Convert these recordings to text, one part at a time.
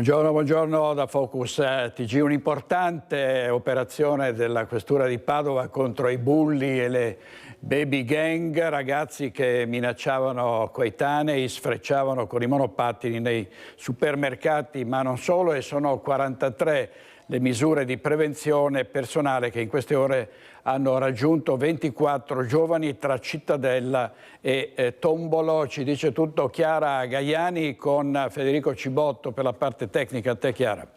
Buongiorno da Focus TG. Un'importante operazione della Questura di Padova contro i bulli e le baby gang, ragazzi che minacciavano coetanei, sfrecciavano con i monopattini nei supermercati, ma non solo, e sono 43 le misure di prevenzione personale che in queste ore hanno raggiunto 24 giovani tra Cittadella e Tombolo. Ci dice tutto Chiara Gaiani con Federico Cibotto per la parte tecnica. A te, Chiara.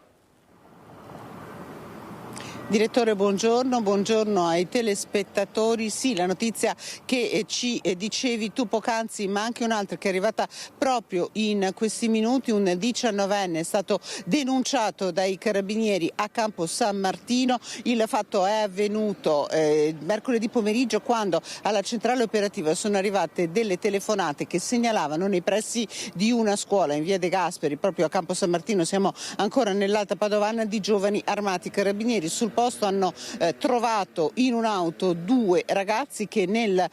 Direttore, buongiorno ai telespettatori. Sì, la notizia che ci dicevi tu poc'anzi, ma anche un'altra che è arrivata proprio in questi minuti. Un 19enne è stato denunciato dai carabinieri a Campo San Martino. Il fatto è avvenuto mercoledì pomeriggio, quando alla centrale operativa sono arrivate delle telefonate che segnalavano nei pressi di una scuola in via De Gasperi, proprio a Campo San Martino, siamo ancora nell'Alta Padovana, di giovani armati. Carabinieri sul posto hanno trovato in un'auto due ragazzi che nel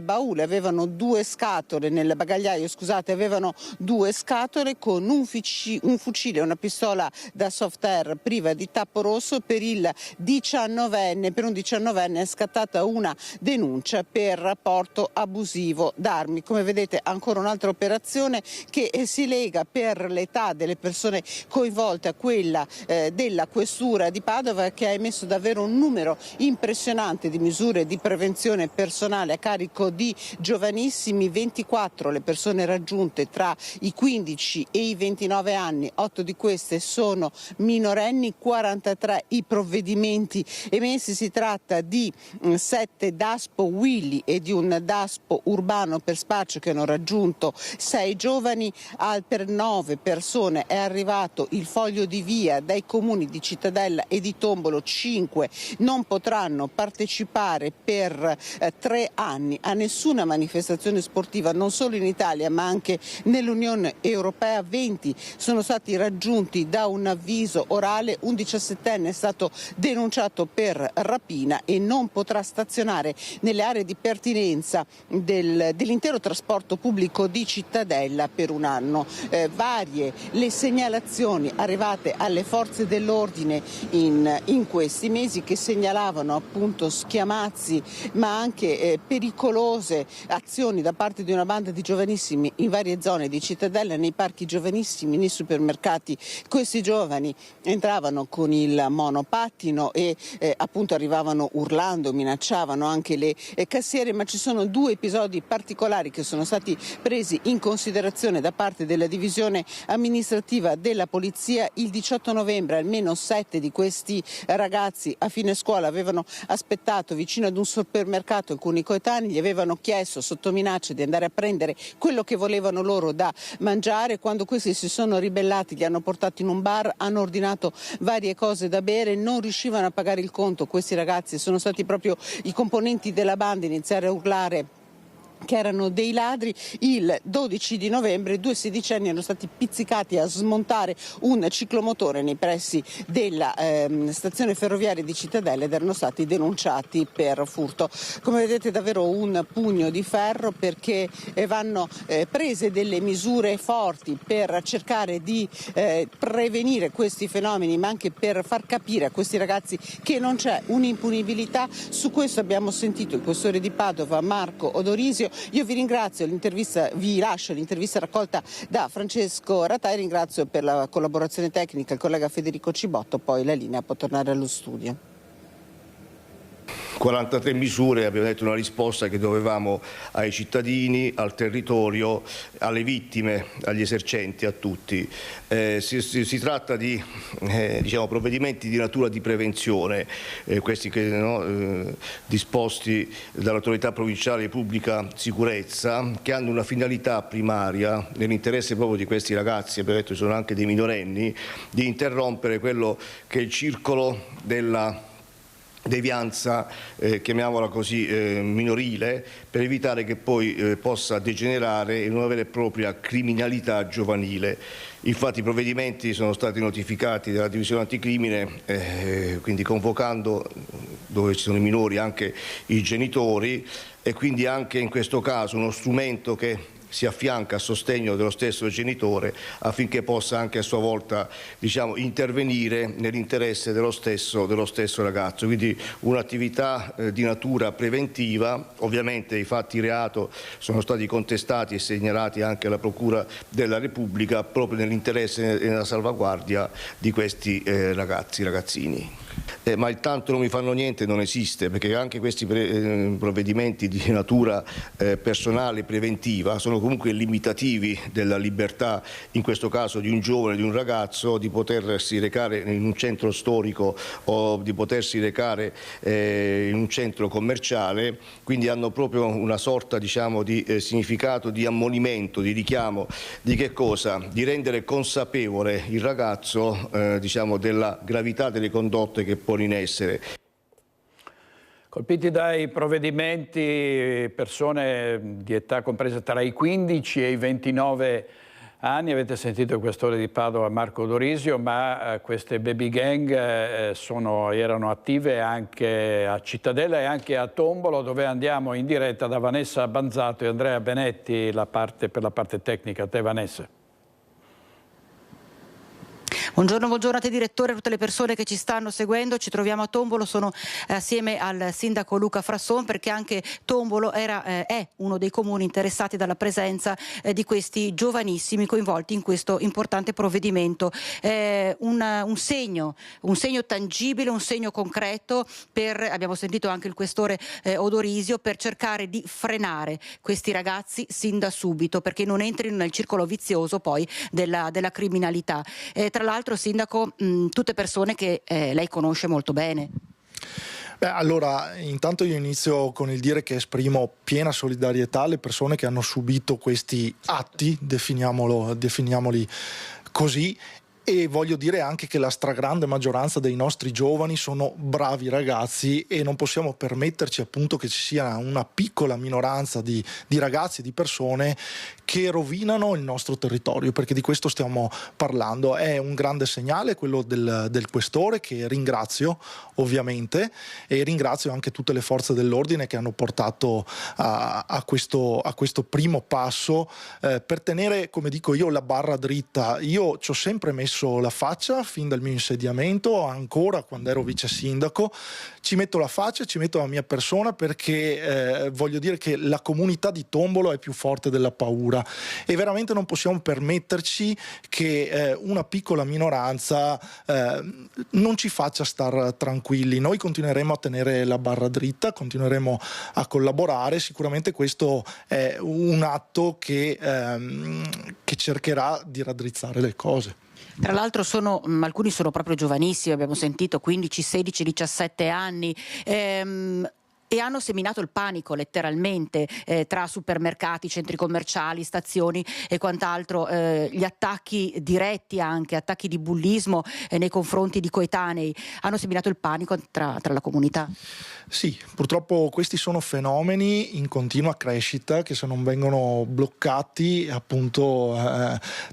baule avevano due scatole, nel bagagliaio avevano due scatole con un fucile e una pistola da soft air priva di tappo rosso. Per un 19enne è scattata una denuncia per rapporto abusivo d'armi. Come vedete, ancora un'altra operazione che si lega per l'età delle persone coinvolte a quella della Questura di Padova, che ha emesso davvero un numero impressionante di misure di prevenzione personale a carico di giovanissimi. 24 le persone raggiunte tra i 15 e i 29 anni, 8 di queste sono minorenni, 43 i provvedimenti emessi. Si tratta di 7 DASPO Willy e di un DASPO urbano per spaccio che hanno raggiunto 6 giovani. Per 9 persone è arrivato il foglio di via dai comuni di Cittadella e di Tombolo. 5 non potranno partecipare per 3 anni a nessuna manifestazione sportiva, non solo in Italia ma anche nell'Unione Europea. 20 sono stati raggiunti da un avviso orale. Un 17enne è stato denunciato per rapina e non potrà stazionare nelle aree di pertinenza dell'intero trasporto pubblico di Cittadella per un anno. Varie le segnalazioni arrivate alle forze dell'ordine in questi mesi, che segnalavano appunto schiamazzi ma anche pericolose azioni da parte di una banda di giovanissimi in varie zone di Cittadella, nei parchi giovanissimi, nei supermercati. Questi giovani entravano con il monopattino e appunto arrivavano urlando, minacciavano anche le cassiere, ma ci sono 2 episodi particolari che sono stati presi in considerazione da parte della divisione amministrativa della polizia. Il 18 novembre almeno 7 di questi ragazzi a fine scuola avevano aspettato vicino ad un supermercato. Alcuni coetanei gli avevano chiesto sotto minaccia di andare a prendere quello che volevano loro da mangiare. Quando questi si sono ribellati, li hanno portati in un bar, hanno ordinato varie cose da bere, non riuscivano a pagare il conto. Questi ragazzi sono stati proprio i componenti della banda a iniziare a urlare che erano dei ladri. Il 12 di novembre 2 sedicenni erano stati pizzicati a smontare un ciclomotore nei pressi della stazione ferroviaria di Cittadella ed erano stati denunciati per furto. Come vedete, davvero un pugno di ferro, perché vanno prese delle misure forti per cercare di prevenire questi fenomeni, ma anche per far capire a questi ragazzi che non c'è un'impunibilità. Su questo abbiamo sentito il questore di Padova, Marco Odorisio. Io vi ringrazio, vi lascio l'intervista raccolta da Francesco Ratai, ringrazio per la collaborazione tecnica il collega Federico Cibotto, poi la linea può tornare allo studio. 43 misure, abbiamo detto una risposta che dovevamo ai cittadini, al territorio, alle vittime, agli esercenti, a tutti. Si tratta di provvedimenti di natura di prevenzione, questi disposti dall'autorità provinciale di pubblica sicurezza, che hanno una finalità primaria, nell'interesse proprio di questi ragazzi, abbiamo detto sono anche dei minorenni, di interrompere quello che è il circolo della devianza, chiamiamola così, minorile, per evitare che poi possa degenerare in una vera e propria criminalità giovanile. Infatti i provvedimenti sono stati notificati dalla divisione anticrimine, quindi convocando, dove ci sono i minori, anche i genitori, e quindi anche in questo caso uno strumento che si affianca a sostegno dello stesso genitore affinché possa anche a sua volta, diciamo, intervenire nell'interesse dello stesso ragazzo. Quindi un'attività di natura preventiva. Ovviamente i fatti reato sono stati contestati e segnalati anche alla Procura della Repubblica proprio nell'interesse e nella salvaguardia di questi ragazzini. Ma il tanto non mi fanno niente non esiste, perché anche questi provvedimenti di natura personale preventiva sono comunque limitativi della libertà, in questo caso di un giovane, di un ragazzo, di potersi recare in un centro storico o di potersi recare in un centro commerciale, quindi hanno proprio una sorta, diciamo, di significato di ammonimento, di richiamo, di che cosa? Di rendere consapevole il ragazzo diciamo, della gravità delle condotte che pone in essere. Colpiti dai provvedimenti persone di età compresa tra i 15 e i 29 anni, avete sentito il questore di Padova Marco Dorisio, ma queste baby gang erano attive anche a Cittadella e anche a Tombolo, dove andiamo in diretta da Vanessa Banzato e Andrea Benetti per la parte tecnica. A te Vanessa. Buongiorno a te direttore, a tutte le persone che ci stanno seguendo. Ci troviamo a Tombolo, sono assieme al sindaco Luca Frasson, perché anche Tombolo è uno dei comuni interessati dalla presenza di questi giovanissimi coinvolti in questo importante provvedimento. Un segno tangibile, un segno concreto abbiamo sentito anche il questore Odorisio, per cercare di frenare questi ragazzi sin da subito, perché non entrino nel circolo vizioso poi della criminalità. Tra l'altro, sindaco, tutte persone che lei conosce molto bene. Allora, intanto io inizio con il dire che esprimo piena solidarietà alle persone che hanno subito questi atti, definiamoli così. E voglio dire anche che la stragrande maggioranza dei nostri giovani sono bravi ragazzi e non possiamo permetterci appunto che ci sia una piccola minoranza di ragazzi, di persone che rovinano il nostro territorio, perché di questo stiamo parlando. È un grande segnale quello del questore, che ringrazio ovviamente, e ringrazio anche tutte le forze dell'ordine che hanno portato a questo primo passo per tenere, come dico io, la barra dritta. Io ci ho sempre messo la faccia fin dal mio insediamento, ancora quando ero vice sindaco, ci metto la faccia, ci metto la mia persona, perché voglio dire che la comunità di Tombolo è più forte della paura e veramente non possiamo permetterci che una piccola minoranza non ci faccia star tranquilli. Noi continueremo a tenere la barra dritta, continueremo a collaborare. Sicuramente questo è un atto che cercherà di raddrizzare le cose. Tra l'altro alcuni sono proprio giovanissimi, abbiamo sentito 15, 16, 17 anni. E hanno seminato il panico letteralmente tra supermercati, centri commerciali, stazioni e quant'altro. Gli attacchi diretti, anche attacchi di bullismo nei confronti di coetanei, hanno seminato il panico tra la comunità. Sì, purtroppo questi sono fenomeni in continua crescita che, se non vengono bloccati, appunto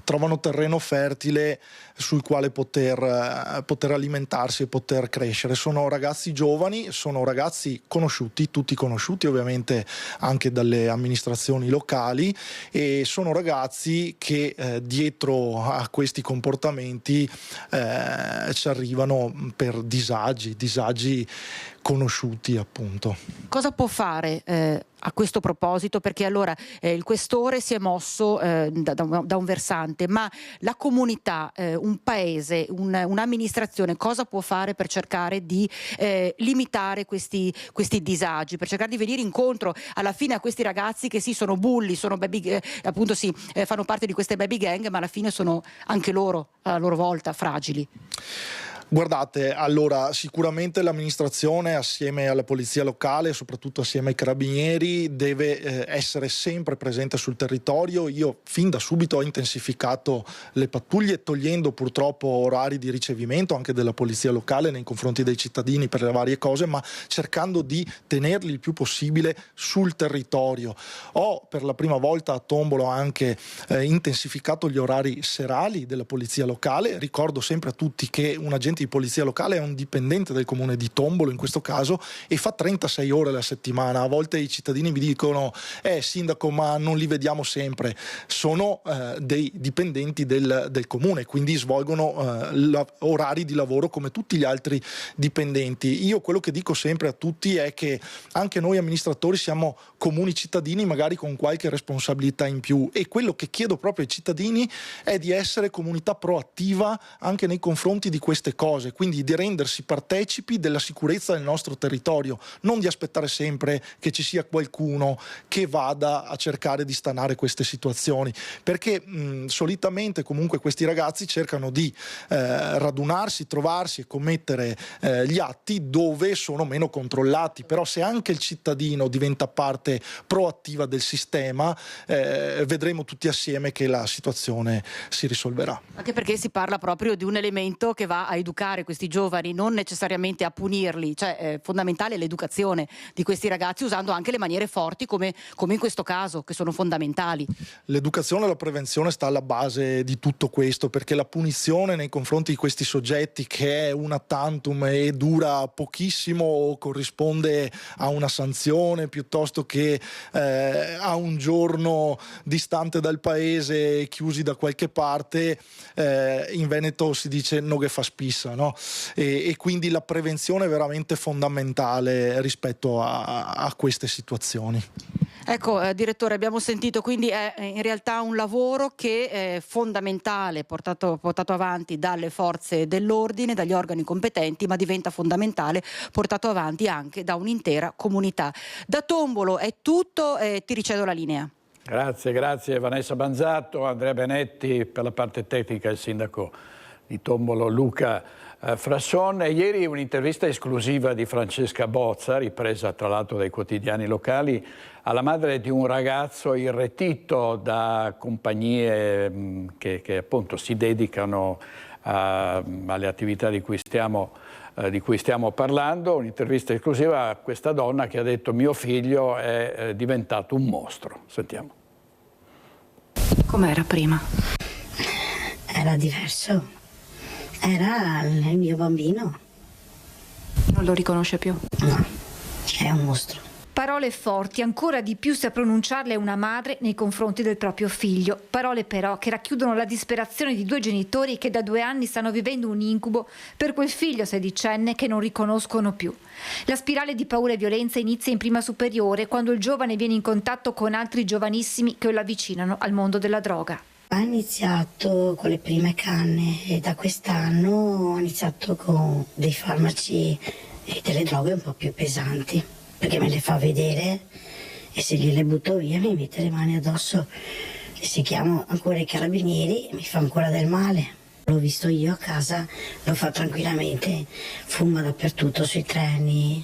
trovano terreno fertile sul quale poter alimentarsi e poter crescere. Sono ragazzi giovani, sono ragazzi conosciuti, tutti conosciuti ovviamente anche dalle amministrazioni locali, e sono ragazzi che dietro a questi comportamenti ci arrivano per disagi conosciuti, appunto. Cosa può fare a questo proposito? Perché allora il questore si è mosso da un versante, ma la comunità, un paese, un'amministrazione cosa può fare per cercare di limitare questi disagi, per cercare di venire incontro alla fine a questi ragazzi che sì, sono bulli, sono appunto sì, fanno parte di queste baby gang, ma alla fine sono anche loro a loro volta fragili? Guardate, allora sicuramente l'amministrazione, assieme alla polizia locale, soprattutto assieme ai carabinieri, deve essere sempre presente sul territorio. Io fin da subito ho intensificato le pattuglie, togliendo purtroppo orari di ricevimento anche della polizia locale nei confronti dei cittadini per le varie cose, ma cercando di tenerli il più possibile sul territorio. Ho per la prima volta a Tombolo anche intensificato gli orari serali della polizia locale. Ricordo sempre a tutti che un agente di polizia locale è un dipendente del comune di Tombolo in questo caso e fa 36 ore alla settimana. A volte i cittadini mi dicono sindaco, ma non li vediamo sempre. Sono dei dipendenti del comune, quindi svolgono orari di lavoro come tutti gli altri dipendenti. Io quello che dico sempre a tutti è che anche noi amministratori siamo comuni cittadini, magari con qualche responsabilità in più, e quello che chiedo proprio ai cittadini è di essere comunità proattiva anche nei confronti di queste cose, quindi di rendersi partecipi della sicurezza del nostro territorio, non di aspettare sempre che ci sia qualcuno che vada a cercare di stanare queste situazioni, perché solitamente comunque questi ragazzi cercano di radunarsi, trovarsi e commettere gli atti dove sono meno controllati. Però se anche il cittadino diventa parte proattiva del sistema, vedremo tutti assieme che la situazione si risolverà. Anche perché si parla proprio di un elemento che va a educare questi giovani, non necessariamente a punirli, cioè è fondamentale l'educazione di questi ragazzi, usando anche le maniere forti come in questo caso, che sono fondamentali. L'educazione e la prevenzione sta alla base di tutto questo, perché la punizione nei confronti di questi soggetti, che è una tantum e dura pochissimo o corrisponde a una sanzione piuttosto che a un giorno distante dal paese, chiusi da qualche parte, in Veneto si dice no che fa spissa, no? E quindi la prevenzione è veramente fondamentale rispetto a queste situazioni. Ecco, direttore, abbiamo sentito, quindi è in realtà un lavoro che è fondamentale, portato avanti dalle forze dell'ordine, dagli organi competenti, ma diventa fondamentale portato avanti anche da un'intera comunità. Da Tombolo è tutto, ti ricedo la linea. Grazie Vanessa Banzatto, Andrea Benetti per la parte tecnica, il sindaco di Tombolo Luca Frasson. Ieri un'intervista esclusiva di Francesca Bozza, ripresa tra l'altro dai quotidiani locali, alla madre di un ragazzo irretito da compagnie che appunto si dedicano alle attività di cui stiamo parlando. Un'intervista esclusiva a questa donna che ha detto: mio figlio è diventato un mostro. Sentiamo. Com'era prima? Era diverso, era il mio bambino. Non lo riconosce più? No, è un mostro. Parole forti, ancora di più se a pronunciarle una madre nei confronti del proprio figlio. Parole però che racchiudono la disperazione di due genitori che da 2 anni stanno vivendo un incubo per quel figlio sedicenne che non riconoscono più. La spirale di paura e violenza inizia in prima superiore, quando il giovane viene in contatto con altri giovanissimi che lo avvicinano al mondo della droga. Ha iniziato con le prime canne e da quest'anno ho iniziato con dei farmaci e delle droghe un po' più pesanti, perché me le fa vedere e se gliele butto via mi mette le mani addosso e se chiamo ancora i carabinieri mi fa ancora del male. L'ho visto io a casa, lo fa tranquillamente, fuma dappertutto, sui treni,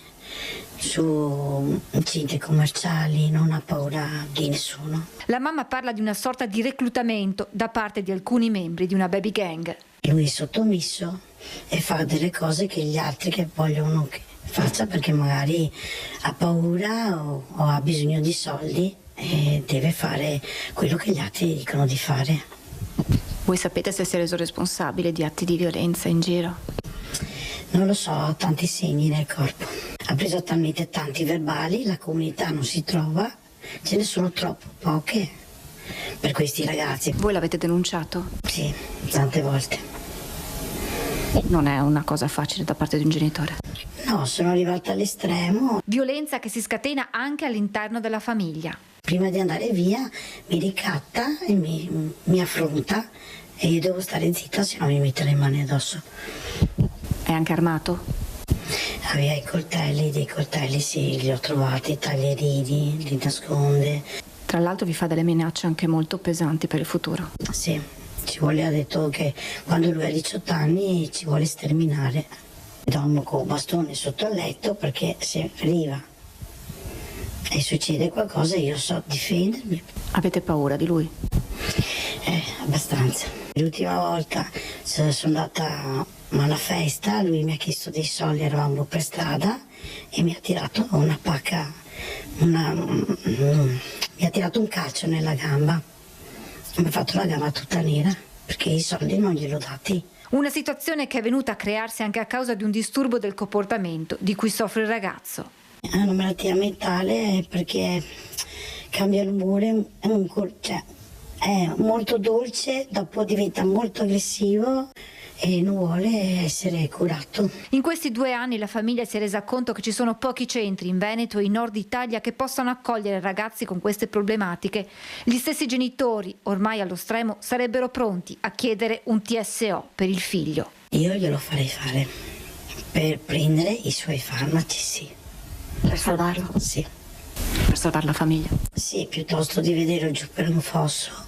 su centri commerciali, non ha paura di nessuno. La mamma parla di una sorta di reclutamento da parte di alcuni membri di una baby gang. Lui è sottomesso e fa delle cose che gli altri che vogliono che faccia, perché magari ha paura o ha bisogno di soldi e deve fare quello che gli altri dicono di fare. Voi sapete se si è reso responsabile di atti di violenza in giro? Non lo so, ha tanti segni nel corpo. Ha preso talmente tanti verbali, la comunità non si trova, ce ne sono troppo poche per questi ragazzi. Voi l'avete denunciato? Sì, tante volte. Non è una cosa facile da parte di un genitore. No, sono arrivata all'estremo. Violenza che si scatena anche all'interno della famiglia. Prima di andare via mi ricatta e mi affronta e io devo stare zitta, se no mi mette le mani addosso. È anche armato? Aveva i coltelli, dei coltelli sì, li ho trovati, taglierini, li nasconde. Tra l'altro vi fa delle minacce anche molto pesanti per il futuro. Sì, ha detto che quando lui ha 18 anni ci vuole sterminare. Dormo con un bastone sotto il letto perché se arriva e succede qualcosa io so difendermi. Avete paura di lui? Abbastanza. L'ultima volta sono andata a una festa, lui mi ha chiesto dei soldi, eravamo per strada e mi ha tirato una pacca, mi ha tirato un calcio nella gamba. Mi ha fatto la gamba tutta nera perché i soldi non gliel'ho dati. Una situazione che è venuta a crearsi anche a causa di un disturbo del comportamento di cui soffre il ragazzo. È una malattia mentale perché cambia l'umore, è molto dolce, dopo diventa molto aggressivo e non vuole essere curato. In questi 2 anni la famiglia si è resa conto che ci sono pochi centri in Veneto e in Nord Italia che possano accogliere ragazzi con queste problematiche. Gli stessi genitori, ormai allo stremo, sarebbero pronti a chiedere un TSO per il figlio. Io glielo farei fare per prendere i suoi farmaci, sì. Per salvarlo? Sì. Per salvare la famiglia? Sì, piuttosto di vederlo giù per un fosso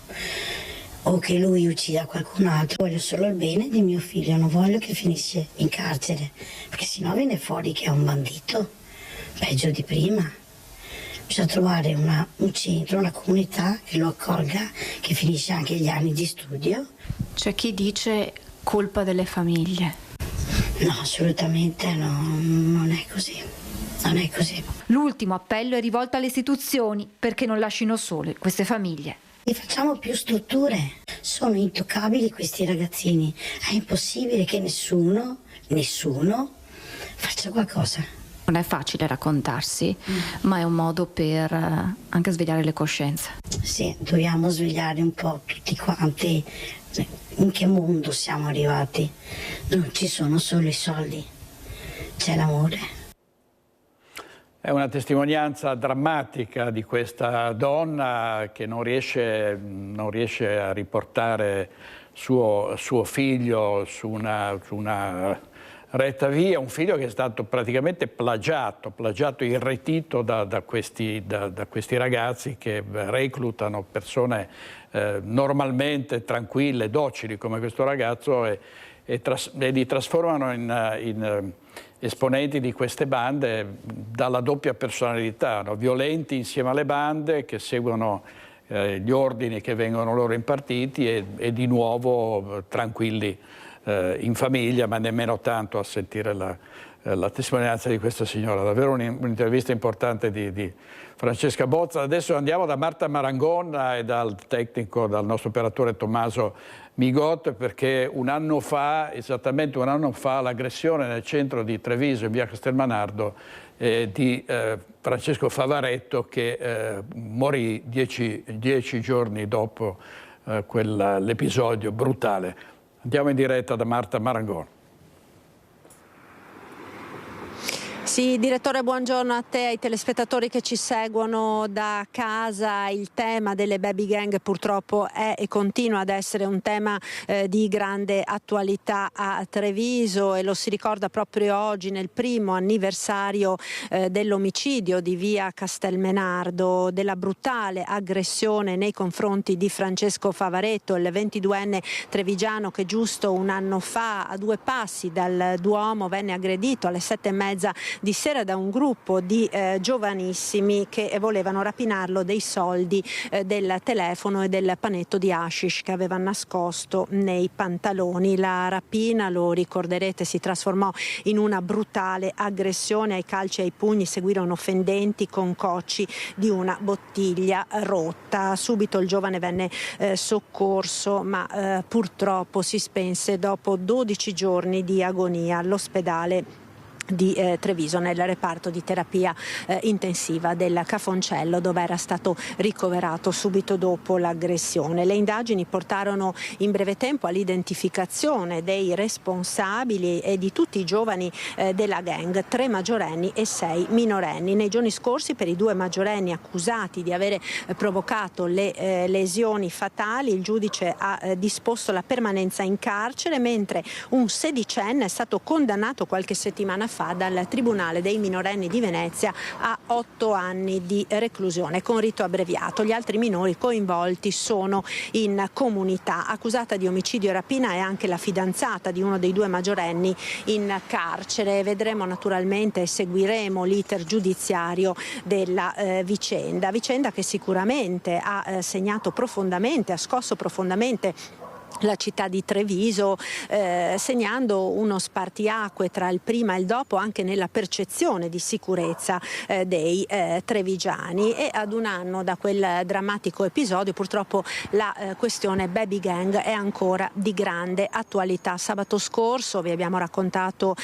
o che lui uccida qualcun altro. Voglio solo il bene di mio figlio, non voglio che finisce in carcere, perché sennò viene fuori che è un bandito, peggio di prima. Bisogna trovare un centro, una comunità che lo accolga, che finisce anche gli anni di studio. C'è chi dice colpa delle famiglie. No, assolutamente no, non è così. Non è così. L'ultimo appello è rivolto alle istituzioni perché non lasciino sole queste famiglie. E facciamo più strutture. Sono intoccabili questi ragazzini. È impossibile che nessuno faccia qualcosa. Non è facile raccontarsi, ma è un modo per anche svegliare le coscienze. Sì, dobbiamo svegliare un po' tutti quanti. In che mondo siamo arrivati? Non ci sono solo i soldi, c'è l'amore. È una testimonianza drammatica di questa donna che non riesce a riportare suo figlio su una retta via, un figlio che è stato praticamente plagiato irretito da questi ragazzi che reclutano persone normalmente tranquille, docili come questo ragazzo e li trasformano in esponenti di queste bande dalla doppia personalità, no? Violenti insieme alle bande che seguono gli ordini che vengono loro impartiti e di nuovo tranquilli in famiglia, ma nemmeno tanto a sentire la testimonianza di questa signora. Davvero un'intervista importante di Francesca Bozza. Adesso andiamo da Marta Marangon e dal tecnico, dal nostro operatore Tommaso Migot, perché esattamente un anno fa, l'aggressione nel centro di Treviso, in via Castelmanardo, di Francesco Favaretto, che morì 10 giorni dopo l'episodio brutale. Andiamo in diretta da Marta Marangon. Sì, direttore, buongiorno a te e ai telespettatori che ci seguono da casa. Il tema delle baby gang purtroppo è e continua ad essere un tema di grande attualità a Treviso e lo si ricorda proprio oggi nel primo anniversario dell'omicidio di via Castelmenardo, della brutale aggressione nei confronti di Francesco Favaretto, il 22enne trevigiano che giusto un anno fa, a 2 passi dal Duomo, venne aggredito alle 7:30 di sera da un gruppo di giovanissimi che volevano rapinarlo dei soldi, del telefono e del panetto di hashish che aveva nascosto nei pantaloni. La rapina, lo ricorderete, si trasformò in una brutale aggressione. Ai calci e ai pugni seguirono fendenti concocci di una bottiglia rotta. Subito il giovane venne soccorso, ma purtroppo si spense dopo 12 giorni di agonia all'ospedale di Treviso, nel reparto di terapia intensiva del Cafoncello, dove era stato ricoverato subito dopo l'aggressione. Le indagini portarono in breve tempo all'identificazione dei responsabili e di tutti i giovani della gang, 3 maggiorenni e 6 minorenni. Nei giorni scorsi, per i 2 maggiorenni accusati di avere provocato le lesioni fatali, il giudice ha disposto la permanenza in carcere, mentre un 16enne è stato condannato qualche settimana fa dal Tribunale dei minorenni di Venezia a 8 anni di reclusione con rito abbreviato. Gli altri minori coinvolti sono in comunità. Accusata di omicidio e rapina è anche la fidanzata di uno dei 2 maggiorenni in carcere. Vedremo naturalmente e seguiremo l'iter giudiziario della vicenda che sicuramente ha segnato profondamente, ha scosso profondamente la città di Treviso, segnando uno spartiacque tra il prima e il dopo anche nella percezione di sicurezza dei trevigiani. E ad un anno da quel drammatico episodio purtroppo la questione baby gang è ancora di grande attualità. Sabato scorso vi abbiamo raccontato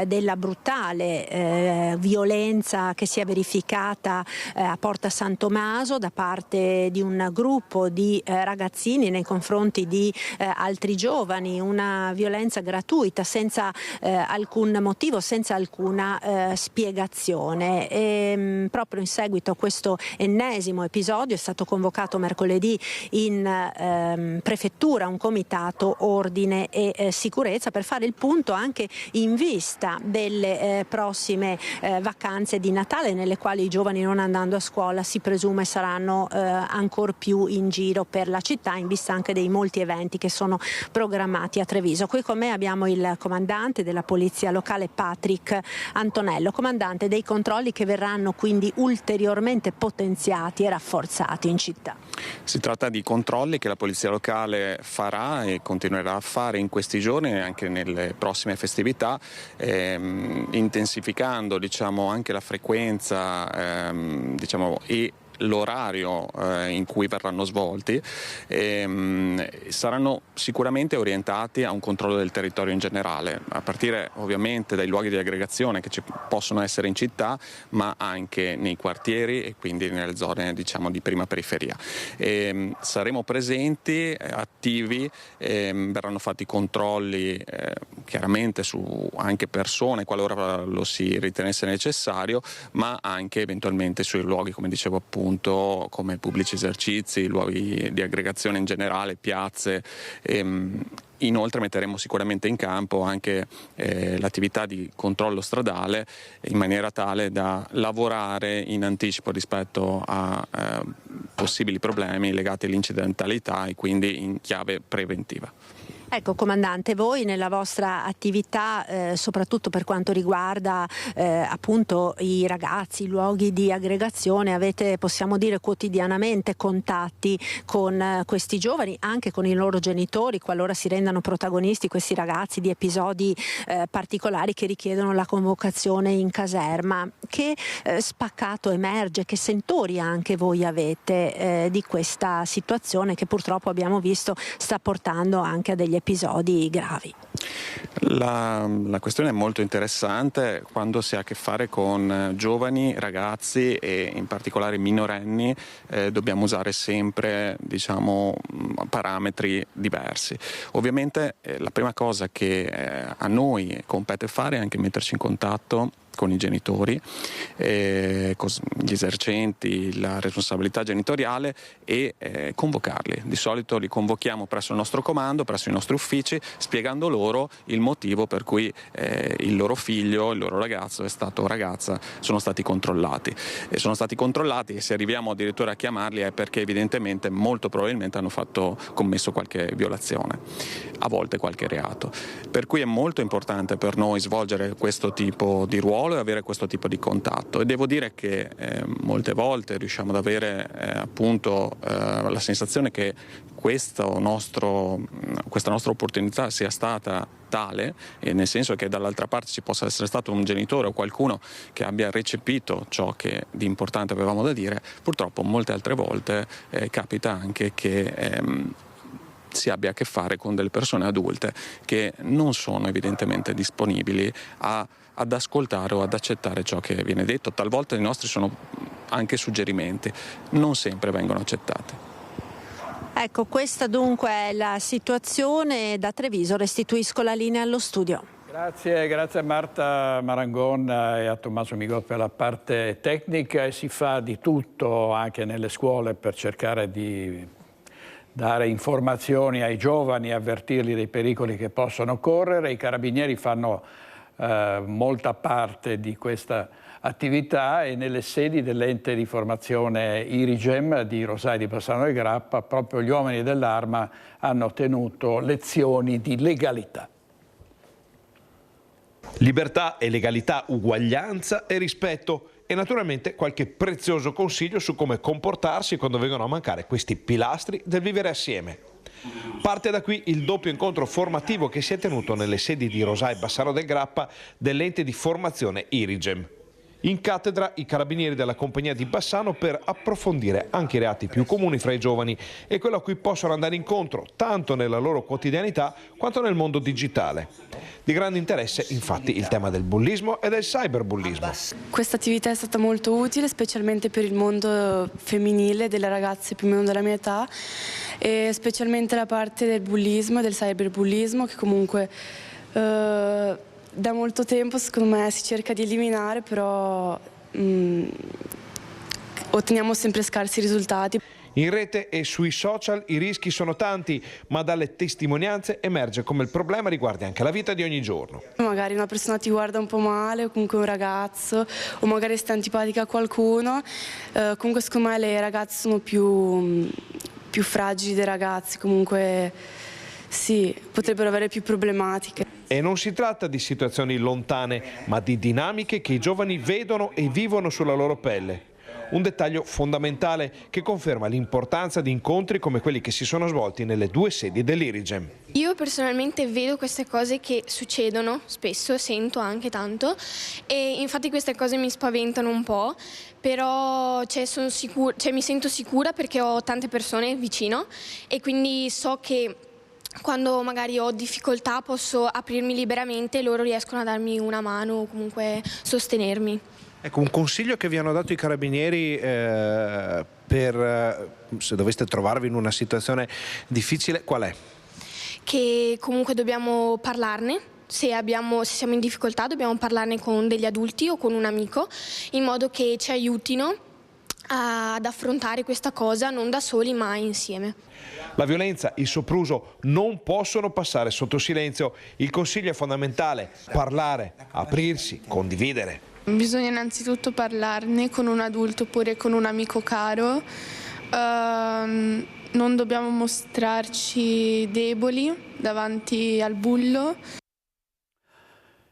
della brutale violenza che si è verificata a Porta San Tommaso da parte di un gruppo di ragazzini nei confronti di altri giovani, una violenza gratuita senza alcun motivo, senza alcuna spiegazione. E, proprio in seguito a questo ennesimo episodio è stato convocato mercoledì in prefettura un comitato ordine e sicurezza per fare il punto anche in vista delle prossime vacanze di Natale, nelle quali i giovani, non andando a scuola, si presume saranno ancor più in giro per la città, in vista anche dei molti eventi che sono programmati a Treviso. Qui con me abbiamo il comandante della polizia locale Patrick Antonello. Comandante, dei controlli che verranno quindi ulteriormente potenziati e rafforzati in città. Si tratta di controlli che la polizia locale farà e continuerà a fare in questi giorni e anche nelle prossime festività, intensificando anche la frequenza e l'orario in cui verranno svolti. Saranno sicuramente orientati a un controllo del territorio in generale, a partire ovviamente dai luoghi di aggregazione che ci possono essere in città, ma anche nei quartieri e quindi nelle zone di prima periferia. Saremo presenti, attivi, verranno fatti controlli chiaramente su anche persone qualora lo si ritenesse necessario, ma anche eventualmente sui luoghi, come dicevo appunto, come pubblici esercizi, luoghi di aggregazione in generale, piazze. Inoltre metteremo sicuramente in campo anche l'attività di controllo stradale, in maniera tale da lavorare in anticipo rispetto a possibili problemi legati all'incidentalità e quindi in chiave preventiva. Ecco, comandante, voi nella vostra attività, soprattutto per quanto riguarda appunto i ragazzi, i luoghi di aggregazione, avete, possiamo dire, quotidianamente contatti con questi giovani, anche con i loro genitori, qualora si rendano protagonisti questi ragazzi di episodi particolari che richiedono la convocazione in caserma. Che spaccato emerge, che sentori anche voi avete di questa situazione che purtroppo abbiamo visto sta portando anche a degli episodi gravi? La questione è molto interessante quando si ha a che fare con giovani, ragazzi e in particolare minorenni. Dobbiamo usare sempre parametri diversi. Ovviamente la prima cosa che a noi compete fare è anche metterci in contatto con i genitori, con gli esercenti, la responsabilità genitoriale e convocarli. Di solito li convochiamo presso il nostro comando, presso i nostri uffici, spiegando loro il motivo per cui il loro figlio, il loro ragazzo o ragazza sono stati controllati. E sono stati controllati, e se arriviamo addirittura a chiamarli è perché evidentemente, molto probabilmente, hanno commesso qualche violazione, a volte qualche reato. Per cui è molto importante per noi svolgere questo tipo di ruolo e avere questo tipo di contatto, e devo dire che molte volte riusciamo ad avere la sensazione che questa nostra opportunità sia stata tale, e nel senso che dall'altra parte ci possa essere stato un genitore o qualcuno che abbia recepito ciò che di importante avevamo da dire. Purtroppo molte altre volte capita anche che si abbia a che fare con delle persone adulte che non sono evidentemente disponibili ad ascoltare o ad accettare ciò che viene detto. Talvolta i nostri sono anche suggerimenti, non sempre vengono accettati. Ecco, questa dunque è la situazione. Da Treviso restituisco la linea allo studio. Grazie a Marta Marangon e a Tommaso Migot per la parte tecnica, e si fa di tutto anche nelle scuole per cercare di dare informazioni ai giovani, avvertirli dei pericoli che possono correre. I carabinieri fanno molta parte di questa attività, e nelle sedi dell'ente di formazione Irigem di Rosai di Bassano del Grappa proprio gli uomini dell'Arma hanno tenuto lezioni di legalità. Libertà e legalità, uguaglianza e rispetto, e naturalmente qualche prezioso consiglio su come comportarsi quando vengono a mancare questi pilastri del vivere assieme. Parte da qui il doppio incontro formativo che si è tenuto nelle sedi di Rosà e Bassano del Grappa dell'ente di formazione Irigem. In cattedra i carabinieri della compagnia di Bassano per approfondire anche i reati più comuni fra i giovani e quello a cui possono andare incontro tanto nella loro quotidianità quanto nel mondo digitale. Di grande interesse infatti il tema del bullismo e del cyberbullismo. Questa attività è stata molto utile specialmente per il mondo femminile delle ragazze più o meno della mia età e specialmente la parte del bullismo e del cyberbullismo che comunque da molto tempo secondo me si cerca di eliminare, però otteniamo sempre scarsi risultati. In rete e sui social i rischi sono tanti, ma dalle testimonianze emerge come il problema riguardi anche la vita di ogni giorno. Magari una persona ti guarda un po' male, o comunque un ragazzo, o magari sta antipatica a qualcuno. Comunque secondo me le ragazze sono più fragili dei ragazzi, comunque sì, potrebbero avere più problematiche. E non si tratta di situazioni lontane, ma di dinamiche che i giovani vedono e vivono sulla loro pelle. Un dettaglio fondamentale che conferma l'importanza di incontri come quelli che si sono svolti nelle due sedi dell'Irigem. Io personalmente vedo queste cose che succedono spesso, sento anche tanto e infatti queste cose mi spaventano un po', però mi sento sicura perché ho tante persone vicino e quindi so che quando magari ho difficoltà posso aprirmi liberamente e loro riescono a darmi una mano o comunque sostenermi. Ecco, un consiglio che vi hanno dato i carabinieri per se doveste trovarvi in una situazione difficile, qual è? Che comunque dobbiamo parlarne, se siamo in difficoltà dobbiamo parlarne con degli adulti o con un amico in modo che ci aiutino ad affrontare questa cosa non da soli ma insieme. La violenza, il sopruso non possono passare sotto silenzio. Il consiglio è fondamentale: parlare, aprirsi, condividere. Bisogna innanzitutto parlarne con un adulto oppure con un amico caro. Non dobbiamo mostrarci deboli davanti al bullo.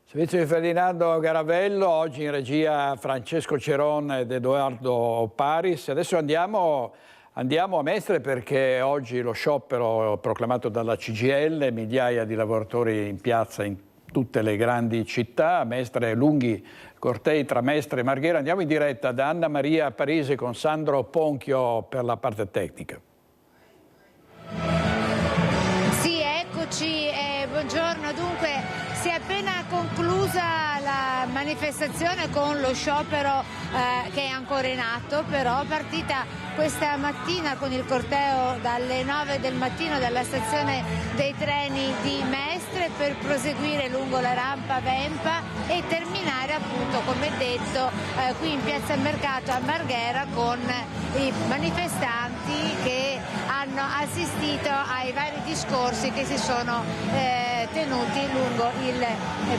Servizio di Ferdinando Garavello, oggi in regia Francesco Ceron ed Edoardo Paris. Adesso andiamo a Mestre perché oggi lo sciopero proclamato dalla CGIL, migliaia di lavoratori in piazza in tutte le grandi città, Mestre, lunghi cortei tra Mestre e Marghera. Andiamo in diretta da Anna Maria Parisi con Sandro Ponchio per la parte tecnica. Sì, eccoci, buongiorno. Dunque, si è appena conclusa la manifestazione con lo sciopero che è ancora in atto, però partita questa mattina con il corteo dalle 9 del mattino dalla stazione dei treni di Mestre per proseguire lungo la rampa Vempa e terminare appunto, come detto, qui in Piazza Mercato a Marghera con i manifestanti che hanno assistito ai vari discorsi che si sono tenuti lungo il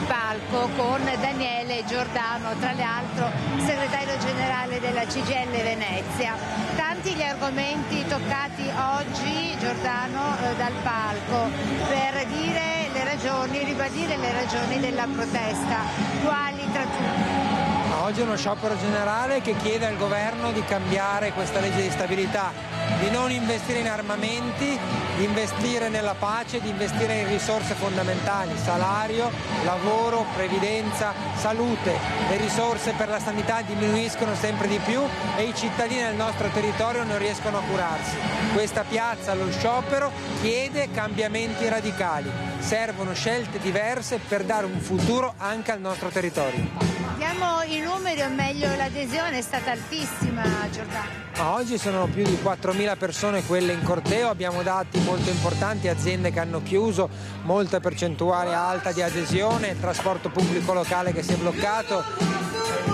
palco con Daniele Giordano, tra l'altro segretario generale della CGIL Venezia. Tanti gli argomenti toccati oggi, Giordano, dal palco per dire le ragioni, ribadire le ragioni della protesta. Quali tra tutti? Oggi è uno sciopero generale che chiede al governo di cambiare questa legge di stabilità, di non investire in armamenti, di investire nella pace, di investire in risorse fondamentali, salario, lavoro, previdenza, salute. Le risorse per la sanità diminuiscono sempre di più e i cittadini del nostro territorio non riescono a curarsi. Questa piazza, lo sciopero, chiede cambiamenti radicali. Servono scelte diverse per dare un futuro anche al nostro territorio. Diamo i numeri, o meglio l'adesione è stata altissima, Giordano. Oggi sono più di 4.000 persone quelle in corteo, abbiamo dati molto importanti, aziende che hanno chiuso, molta percentuale alta di adesione, trasporto pubblico locale che si è bloccato.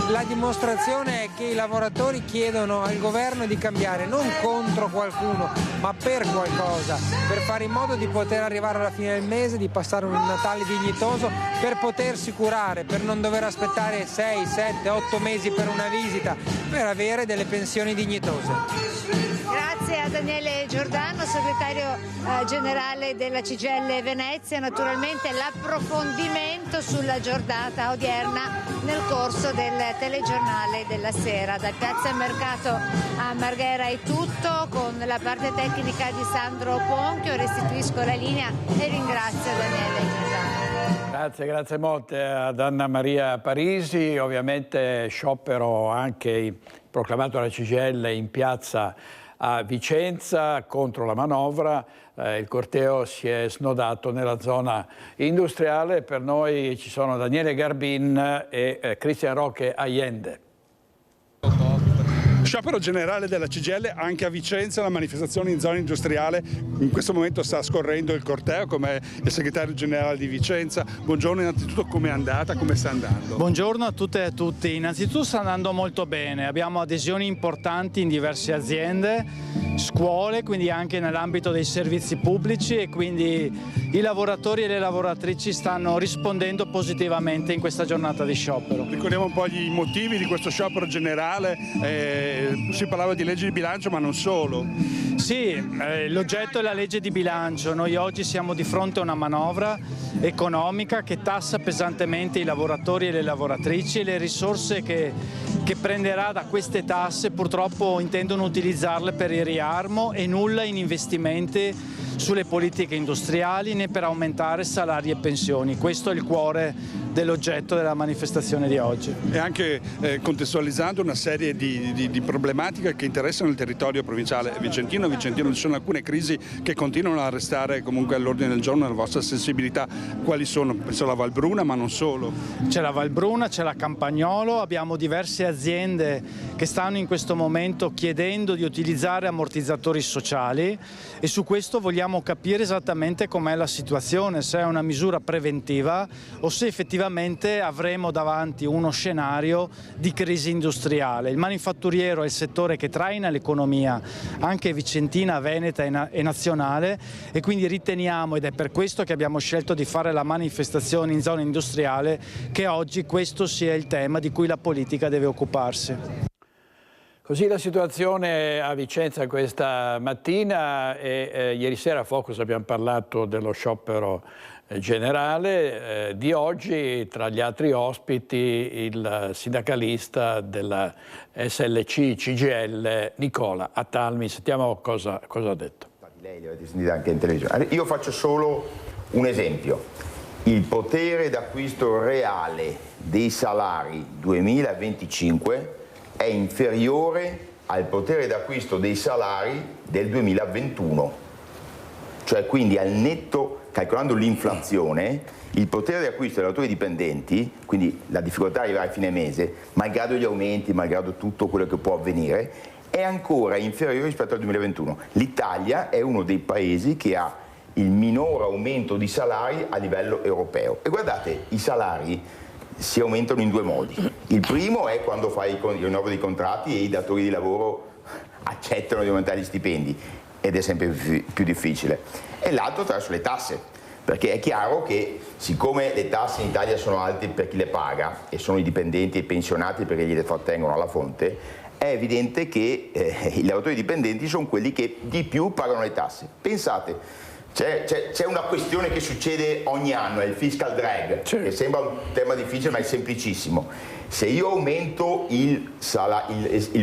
La dimostrazione è che i lavoratori chiedono al governo di cambiare non contro qualcuno, ma per qualcosa, per fare in modo di poter arrivare alla fine del mese, di passare un Natale dignitoso, per potersi curare, per non dover aspettare 6, 7, 8 mesi per una visita, per avere delle pensioni dignitose. Grazie Grazie a Daniele Giordano, segretario generale della CGIL Venezia. Naturalmente l'approfondimento sulla giornata odierna nel corso del telegiornale della sera. Da Piazza Mercato a Marghera è tutto, con la parte tecnica di Sandro Ponchio. Restituisco la linea e ringrazio Daniele Giordano. Grazie molte ad Anna Maria Parisi. Ovviamente sciopero anche proclamato dalla CGIL in piazza a Vicenza contro la manovra. Il corteo si è snodato nella zona industriale. Per noi ci sono Daniele Garbin e Cristian Roque Allende. Sciopero generale della CGIL anche a Vicenza, la manifestazione in zona industriale. In questo momento sta scorrendo il corteo, come il segretario generale di Vicenza. Buongiorno, innanzitutto come è andata, come sta andando? Buongiorno a tutte e a tutti. Innanzitutto sta andando molto bene, abbiamo adesioni importanti in diverse aziende, scuole, quindi anche nell'ambito dei servizi pubblici, e quindi i lavoratori e le lavoratrici stanno rispondendo positivamente in questa giornata di sciopero. Ricordiamo un po' gli motivi di questo sciopero generale. Si parlava di legge di bilancio, ma non solo. Sì, l'oggetto è la legge di bilancio. Noi oggi siamo di fronte a una manovra economica che tassa pesantemente i lavoratori e le lavoratrici, e le risorse che prenderà da queste tasse purtroppo intendono utilizzarle per il riarmo e nulla in investimenti sulle politiche industriali né per aumentare salari e pensioni. Questo è il cuore dell'oggetto della manifestazione di oggi. E anche contestualizzando una serie di problematiche che interessano il territorio provinciale vicentino. Ci sono alcune crisi che continuano a restare comunque all'ordine del giorno della vostra sensibilità. Quali sono? Penso alla Valbruna, ma non solo. C'è la Valbruna, c'è la Campagnolo, abbiamo diverse aziende che stanno in questo momento chiedendo di utilizzare ammortizzatori sociali, e su questo vogliamo capire esattamente com'è la situazione, se è una misura preventiva o se effettivamente avremo davanti uno scenario di crisi industriale. Il manifatturiero è il settore che traina l'economia anche vicentina, veneta e nazionale, e quindi riteniamo, ed è per questo che abbiamo scelto di fare la manifestazione in zona industriale, che oggi questo sia il tema di cui la politica deve occuparsi. Così la situazione a Vicenza questa mattina, e ieri sera a Focus abbiamo parlato dello sciopero generale. Di oggi, tra gli altri ospiti, il sindacalista della SLC CGIL Nicola Attalmi. Sentiamo cosa ha detto. Lei li avete sentiti anche in televisione. Io faccio solo un esempio. Il potere d'acquisto reale dei salari 2025 è inferiore al potere d'acquisto dei salari del 2021, cioè quindi al netto, calcolando l'inflazione, il potere di acquisto dei lavoratori dipendenti, quindi la difficoltà di arrivare a fine mese, malgrado gli aumenti, malgrado tutto quello che può avvenire, è ancora inferiore rispetto al 2021. L'Italia è uno dei paesi che ha il minor aumento di salari a livello europeo. E guardate, i salari si aumentano in due modi. Il primo è quando fai il rinnovo dei contratti e i datori di lavoro accettano di aumentare gli stipendi, ed è sempre più difficile. E l'altro attraverso le tasse, perché è chiaro che siccome le tasse in Italia sono alte per chi le paga e sono i dipendenti e i pensionati perché gliele trattengono alla fonte, è evidente che i lavoratori dipendenti sono quelli che di più pagano le tasse. Pensate, c'è una questione che succede ogni anno, è il fiscal drag, che sembra un tema difficile ma è semplicissimo. Se io aumento il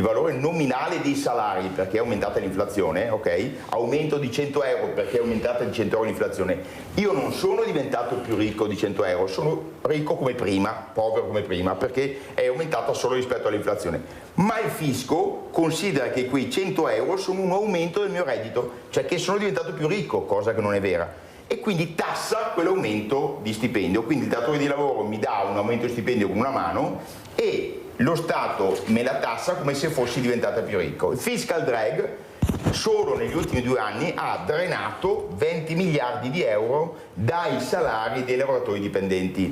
valore nominale dei salari perché è aumentata l'inflazione, ok? Aumento di 100 euro perché è aumentata di 100 euro l'inflazione, io non sono diventato più ricco di 100 euro, sono ricco come prima, povero come prima, perché è aumentata solo rispetto all'inflazione. Ma il fisco considera che quei 100 euro sono un aumento del mio reddito, cioè che sono diventato più ricco, cosa che non è vera. E quindi tassa quell'aumento di stipendio, quindi il datore di lavoro mi dà un aumento di stipendio con una mano e lo Stato me la tassa come se fossi diventata più ricco. Il fiscal drag solo negli ultimi 2 anni ha drenato 20 miliardi di euro dai salari dei lavoratori dipendenti.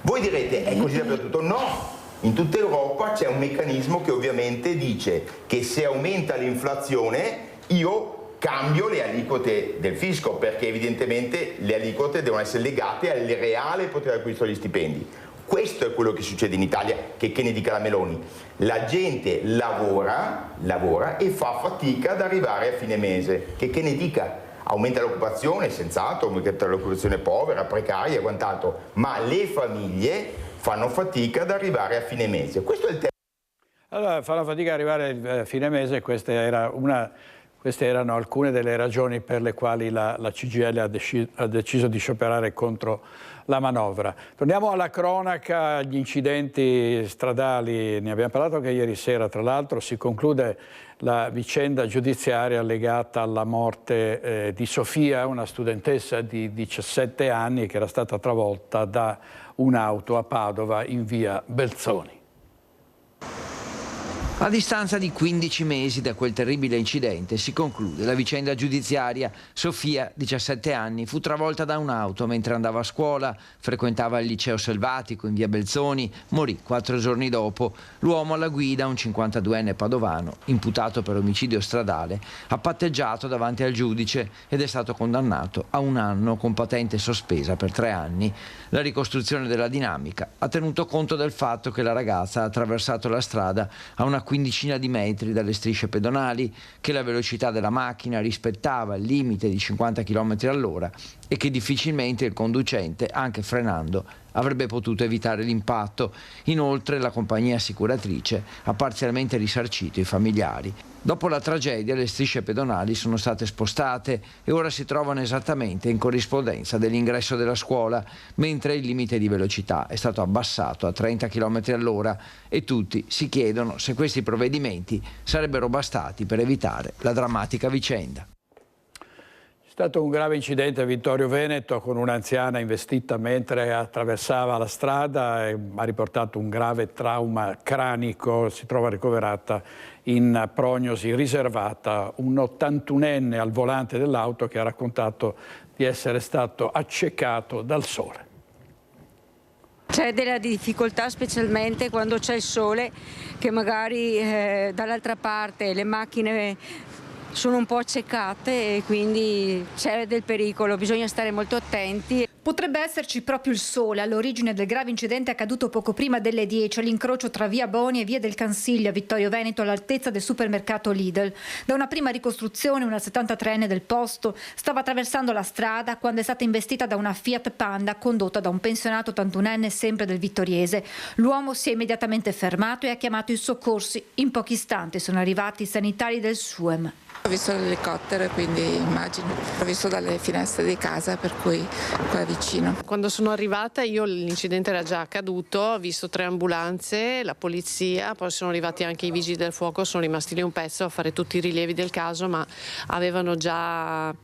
Voi direte, è così dappertutto? No! In tutta Europa c'è un meccanismo che ovviamente dice che se aumenta l'inflazione io cambio le aliquote del fisco, perché evidentemente le aliquote devono essere legate al reale potere d'acquisto degli stipendi. Questo è quello che succede in Italia, che ne dica la Meloni. La gente lavora e fa fatica ad arrivare a fine mese, che ne dica. Aumenta l'occupazione, senz'altro, aumenta l'occupazione povera, precaria e quant'altro, ma le famiglie fanno fatica ad arrivare a fine mese. Questo è il tema. Allora, fanno fatica ad arrivare a fine mese, queste erano alcune delle ragioni per le quali la CGIL ha deciso di scioperare contro la manovra. Torniamo alla cronaca, gli incidenti stradali, ne abbiamo parlato anche ieri sera, tra l'altro si conclude la vicenda giudiziaria legata alla morte di Sofia, una studentessa di 17 anni che era stata travolta da un'auto a Padova in via Belzoni. A distanza di 15 mesi da quel terribile incidente si conclude la vicenda giudiziaria. Sofia, 17 anni, fu travolta da un'auto mentre andava a scuola, frequentava il liceo Selvatico in via Belzoni, morì 4 giorni dopo. L'uomo alla guida, un 52enne padovano, imputato per omicidio stradale, ha patteggiato davanti al giudice ed è stato condannato a 1 anno con patente sospesa per 3 anni. La ricostruzione della dinamica ha tenuto conto del fatto che la ragazza ha attraversato la strada a una quindicina di metri dalle strisce pedonali, che la velocità della macchina rispettava il limite di 50 km all'ora e che difficilmente il conducente, anche frenando, avrebbe potuto evitare l'impatto. Inoltre la compagnia assicuratrice ha parzialmente risarcito i familiari. Dopo la tragedia le strisce pedonali sono state spostate e ora si trovano esattamente in corrispondenza dell'ingresso della scuola, mentre il limite di velocità è stato abbassato a 30 km all'ora e tutti si chiedono se questi provvedimenti sarebbero bastati per evitare la drammatica vicenda. È stato un grave incidente a Vittorio Veneto con un'anziana investita mentre attraversava la strada e ha riportato un grave trauma cranico, si trova ricoverata in prognosi riservata. Un 81enne al volante dell'auto che ha raccontato di essere stato accecato dal sole. C'è della difficoltà specialmente quando c'è il sole, che magari dall'altra parte le macchine sono un po' accecate e quindi c'è del pericolo, bisogna stare molto attenti. Potrebbe esserci proprio il sole all'origine del grave incidente accaduto poco prima delle 10 all'incrocio tra via Boni e via del Cansiglio a Vittorio Veneto all'altezza del supermercato Lidl. Da una prima ricostruzione una 73enne del posto stava attraversando la strada quando è stata investita da una Fiat Panda condotta da un pensionato 81enne sempre del vittoriese. L'uomo si è immediatamente fermato e ha chiamato i soccorsi. In pochi istanti sono arrivati i sanitari del SUEM. Ho visto l'elicottero, quindi immagino. Ho visto dalle finestre di casa, per cui qua vicino. Quando sono arrivata l'incidente era già accaduto, ho visto 3 ambulanze, la polizia, poi sono arrivati anche i vigili del fuoco, sono rimasti lì un pezzo a fare tutti i rilievi del caso, ma avevano già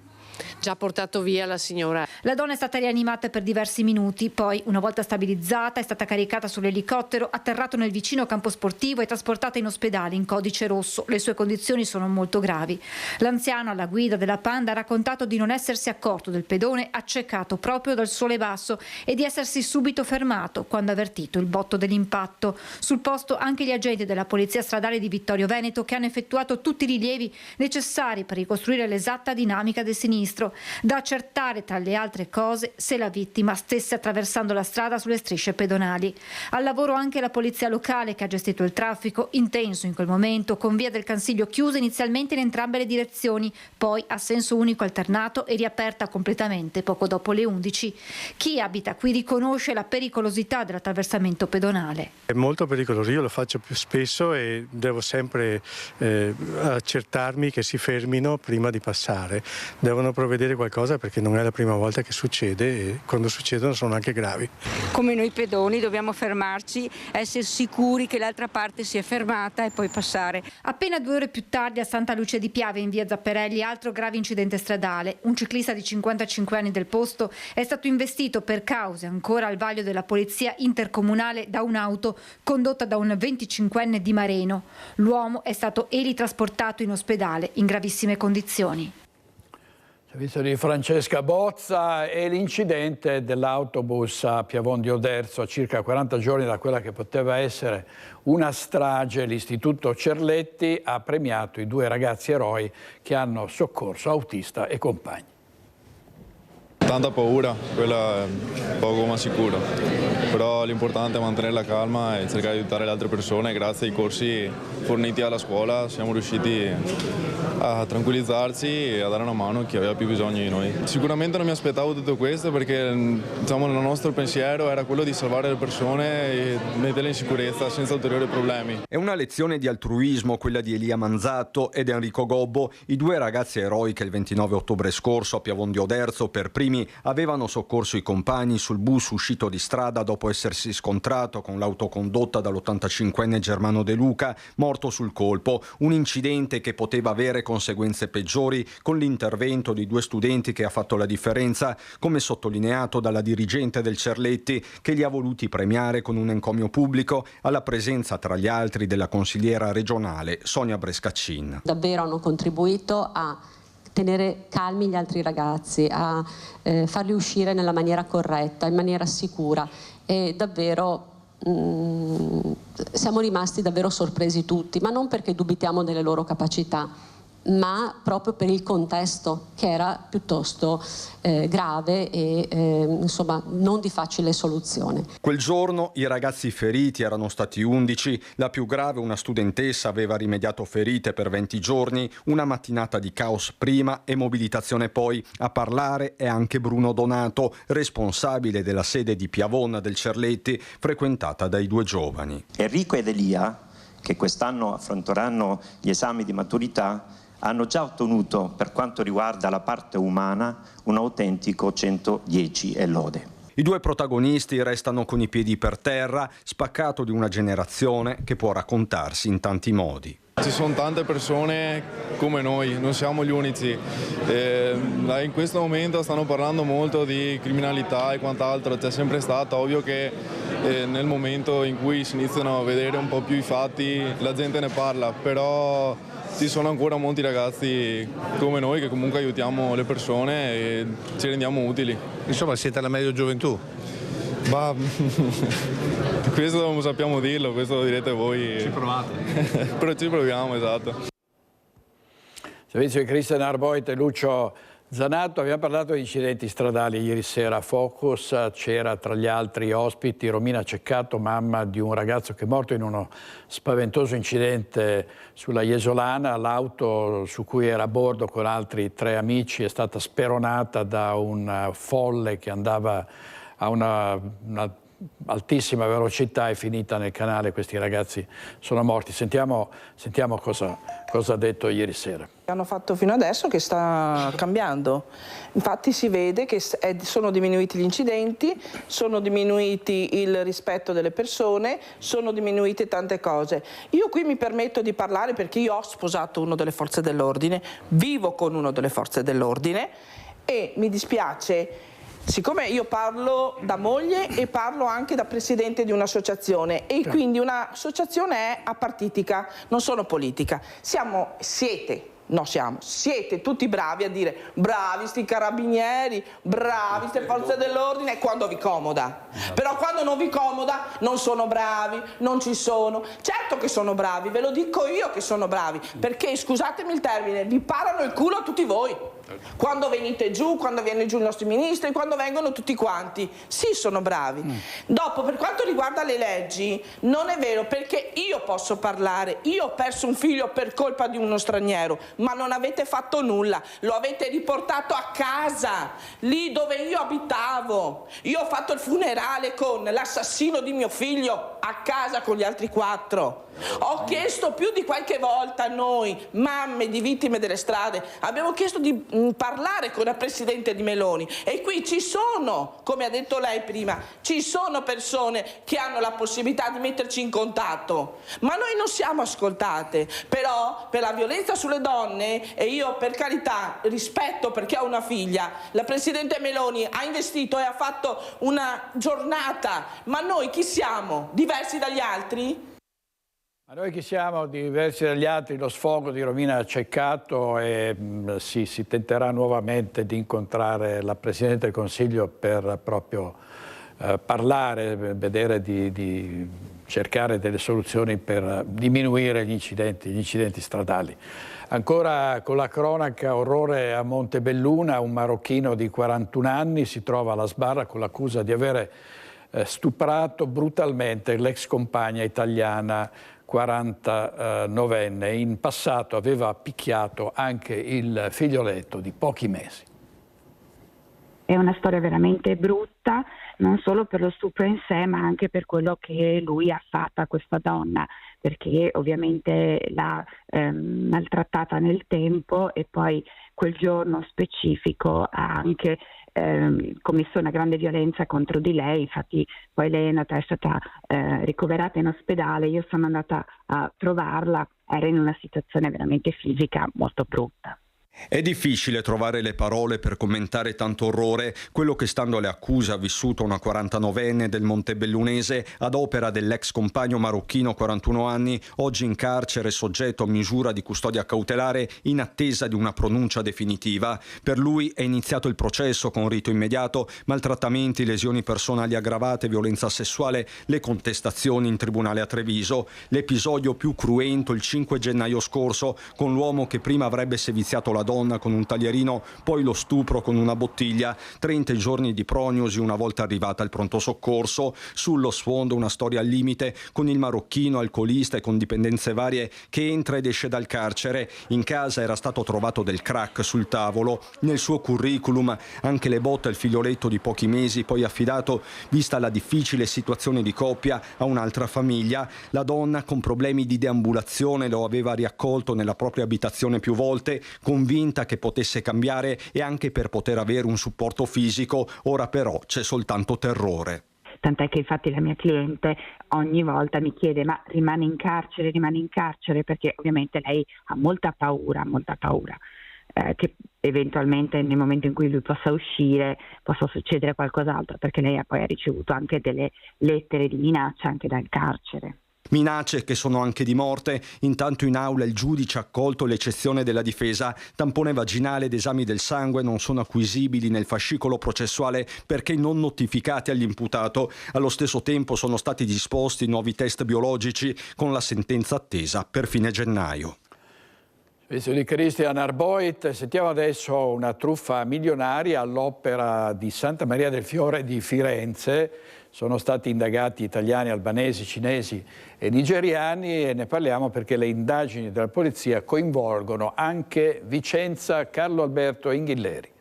portato via la signora. La donna è stata rianimata per diversi minuti, poi una volta stabilizzata è stata caricata sull'elicottero, atterrato nel vicino campo sportivo e trasportata in ospedale in codice rosso. Le sue condizioni sono molto gravi. L'anziano alla guida della Panda ha raccontato di non essersi accorto del pedone accecato proprio dal sole basso e di essersi subito fermato quando ha avvertito il botto dell'impatto. Sul posto anche gli agenti della Polizia Stradale di Vittorio Veneto che hanno effettuato tutti i rilievi necessari per ricostruire l'esatta dinamica del sinistro. Da accertare tra le altre cose se la vittima stesse attraversando la strada sulle strisce pedonali. Al lavoro anche la polizia locale che ha gestito il traffico intenso in quel momento, con via del Cansiglio chiusa inizialmente in entrambe le direzioni, poi a senso unico alternato e riaperta completamente poco dopo le 11. Chi abita qui riconosce la pericolosità dell'attraversamento pedonale. È molto pericoloso, io lo faccio più spesso e devo sempre accertarmi che si fermino prima di passare. Devono provvedere qualcosa perché non è la prima volta che succede e quando succedono sono anche gravi. Come noi pedoni dobbiamo fermarci, essere sicuri che l'altra parte si è fermata e poi passare. Appena 2 ore più tardi a Santa Lucia di Piave in via Zapparelli altro grave incidente stradale. Un ciclista di 55 anni del posto è stato investito per cause ancora al vaglio della polizia intercomunale da un'auto condotta da un 25enne di Mareno. L'uomo è stato elitrasportato in ospedale in gravissime condizioni. Servizio di Francesca Bozza e l'incidente dell'autobus a Piavon di Oderzo a circa 40 giorni da quella che poteva essere una strage. L'Istituto Cerletti ha premiato i 2 ragazzi eroi che hanno soccorso autista e compagni. Tanta paura, quella è poco ma sicuro, però l'importante è mantenere la calma e cercare di aiutare le altre persone. Grazie ai corsi forniti alla scuola siamo riusciti a tranquillizzarci e a dare una mano a chi aveva più bisogno di noi. Sicuramente non mi aspettavo tutto questo perché diciamo, il nostro pensiero era quello di salvare le persone e metterle in sicurezza senza ulteriori problemi. È una lezione di altruismo quella di Elia Manzatto ed Enrico Gobbo, i due ragazzi eroi che il 29 ottobre scorso a Piavon di Oderzo per primi avevano soccorso i compagni sul bus uscito di strada dopo essersi scontrato con l'autocondotta dall'85enne Germano De Luca, morto sul colpo, un incidente che poteva avere conseguenze peggiori con l'intervento di due studenti che ha fatto la differenza, come sottolineato dalla dirigente del Cerletti che li ha voluti premiare con un encomio pubblico alla presenza tra gli altri della consigliera regionale Sonia Brescaccin. Davvero hanno contribuito a tenere calmi gli altri ragazzi, a farli uscire nella maniera corretta, in maniera sicura e davvero siamo rimasti davvero sorpresi tutti, ma non perché dubitiamo delle loro capacità, ma proprio per il contesto che era piuttosto grave e insomma non di facile soluzione. Quel giorno i ragazzi feriti erano stati 11, la più grave, una studentessa, aveva rimediato ferite per 20 giorni, una mattinata di caos prima e mobilitazione poi. A parlare è anche Bruno Donato, responsabile della sede di Piavon del Cerletti, frequentata dai due giovani. Enrico ed Elia, che quest'anno affronteranno gli esami di maturità, hanno già ottenuto, per quanto riguarda la parte umana, un autentico 110 e lode. I due protagonisti restano con i piedi per terra, spaccato di una generazione che può raccontarsi in tanti modi. Ci sono tante persone come noi, non siamo gli unici. In questo momento stanno parlando molto di criminalità e quant'altro, c'è sempre stato, ovvio che nel momento in cui si iniziano a vedere un po' più i fatti la gente ne parla, però ci sono ancora molti ragazzi come noi che comunque aiutiamo le persone e ci rendiamo utili. Insomma, siete la meglio gioventù? Ma questo non sappiamo dirlo, questo lo direte voi. Ci provate. Però ci proviamo, esatto. Servizio di Cristian Arboit e Lucio Zanatto. Abbiamo parlato di incidenti stradali ieri sera a Focus. C'era tra gli altri ospiti Romina Ceccato, mamma di un ragazzo che è morto in uno spaventoso incidente sulla Jesolana. L'auto su cui era a bordo con altri 3 amici è stata speronata da un folle che andava a una altissima velocità, è finita nel canale. Questi ragazzi sono morti. Sentiamo cosa ha detto ieri sera. Hanno fatto fino adesso che sta cambiando, infatti si vede che sono diminuiti gli incidenti, sono diminuiti il rispetto delle persone, sono diminuite tante cose. Io qui mi permetto di parlare perché io ho sposato uno delle forze dell'ordine, vivo con uno delle forze dell'ordine e mi dispiace. Siccome io parlo da moglie e parlo anche da presidente di un'associazione e quindi un'associazione è apartitica, non sono politica. Siete tutti bravi a dire bravi sti carabinieri, bravi ste forze dell'ordine quando vi comoda. Però quando non vi comoda non sono bravi, non ci sono. Certo che sono bravi, ve lo dico io che sono bravi, perché scusatemi il termine, vi parano il culo a tutti voi. Quando venite giù, quando viene giù i nostri ministri, quando vengono tutti quanti, sì, sono bravi. Dopo, per quanto riguarda le leggi, non è vero, perché io posso parlare, io ho perso un figlio per colpa di uno straniero, ma non avete fatto nulla, lo avete riportato a casa, lì dove io abitavo. Io ho fatto il funerale con l'assassino di mio figlio a casa con gli altri 4. Ho chiesto più di qualche volta, noi, mamme di vittime delle strade, abbiamo chiesto di parlare con il presidente di Meloni e qui ci sono, come ha detto lei prima, ci sono persone che hanno la possibilità di metterci in contatto, ma noi non siamo ascoltate. Però per la violenza sulle donne, e io per carità rispetto perché ho una figlia, la presidente Meloni ha investito e ha fatto una giornata, ma noi chi siamo? Diversi dagli altri? Ma noi chi siamo diversi dagli altri? Lo sfogo di Romina Ceccato e si tenterà nuovamente di incontrare la Presidente del Consiglio per proprio parlare, vedere di cercare delle soluzioni per diminuire gli incidenti stradali. Ancora con la cronaca, orrore a Montebelluna, un marocchino di 41 anni si trova alla sbarra con l'accusa di avere stuprato brutalmente l'ex compagna italiana 49enne. In passato aveva picchiato anche il figlioletto di pochi mesi. È una storia veramente brutta, non solo per lo stupro in sé, ma anche per quello che lui ha fatto a questa donna, perché ovviamente l'ha maltrattata nel tempo e poi quel giorno specifico ha anche commesso una grande violenza contro di lei. Infatti poi lei è stata ricoverata in ospedale, io sono andata a trovarla, era in una situazione veramente fisica molto brutta. È difficile trovare le parole per commentare tanto orrore, quello che, stando alle accuse, ha vissuto una 49enne del Montebellunese ad opera dell'ex compagno marocchino 41 anni, oggi in carcere soggetto a misura di custodia cautelare in attesa di una pronuncia definitiva. Per lui è iniziato il processo con rito immediato, maltrattamenti, lesioni personali aggravate, violenza sessuale, le contestazioni in tribunale a Treviso. L'episodio più cruento il 5 gennaio scorso, con l'uomo che prima avrebbe seviziato la donna con un taglierino, poi lo stupro con una bottiglia, 30 giorni di prognosi una volta arrivata al pronto soccorso. Sullo sfondo una storia al limite con il marocchino alcolista e con dipendenze varie che entra ed esce dal carcere. In casa era stato trovato del crack sul tavolo. Nel suo curriculum anche le botte al figlioletto di pochi mesi, poi affidato, vista la difficile situazione di coppia, a un'altra famiglia. La donna, con problemi di deambulazione, lo aveva riaccolto nella propria abitazione più volte, convinta che potesse cambiare e anche per poter avere un supporto fisico. Ora però c'è soltanto terrore. Tant'è che infatti la mia cliente ogni volta mi chiede: ma rimane in carcere, perché ovviamente lei ha molta paura che eventualmente nel momento in cui lui possa uscire possa succedere qualcos'altro, perché lei poi ha ricevuto anche delle lettere di minaccia anche dal carcere. Minacce che sono anche di morte. Intanto in aula il giudice ha accolto l'eccezione della difesa. Tampone vaginale ed esami del sangue non sono acquisibili nel fascicolo processuale perché non notificati all'imputato. Allo stesso tempo sono stati disposti nuovi test biologici con la sentenza attesa per fine gennaio. Servizio di Christian Arboit. Sentiamo adesso una truffa milionaria all'Opera di Santa Maria del Fiore di Firenze. Sono stati indagati italiani, albanesi, cinesi e nigeriani e ne parliamo perché le indagini della polizia coinvolgono anche Vicenza. Carlo Alberto Inghilleri.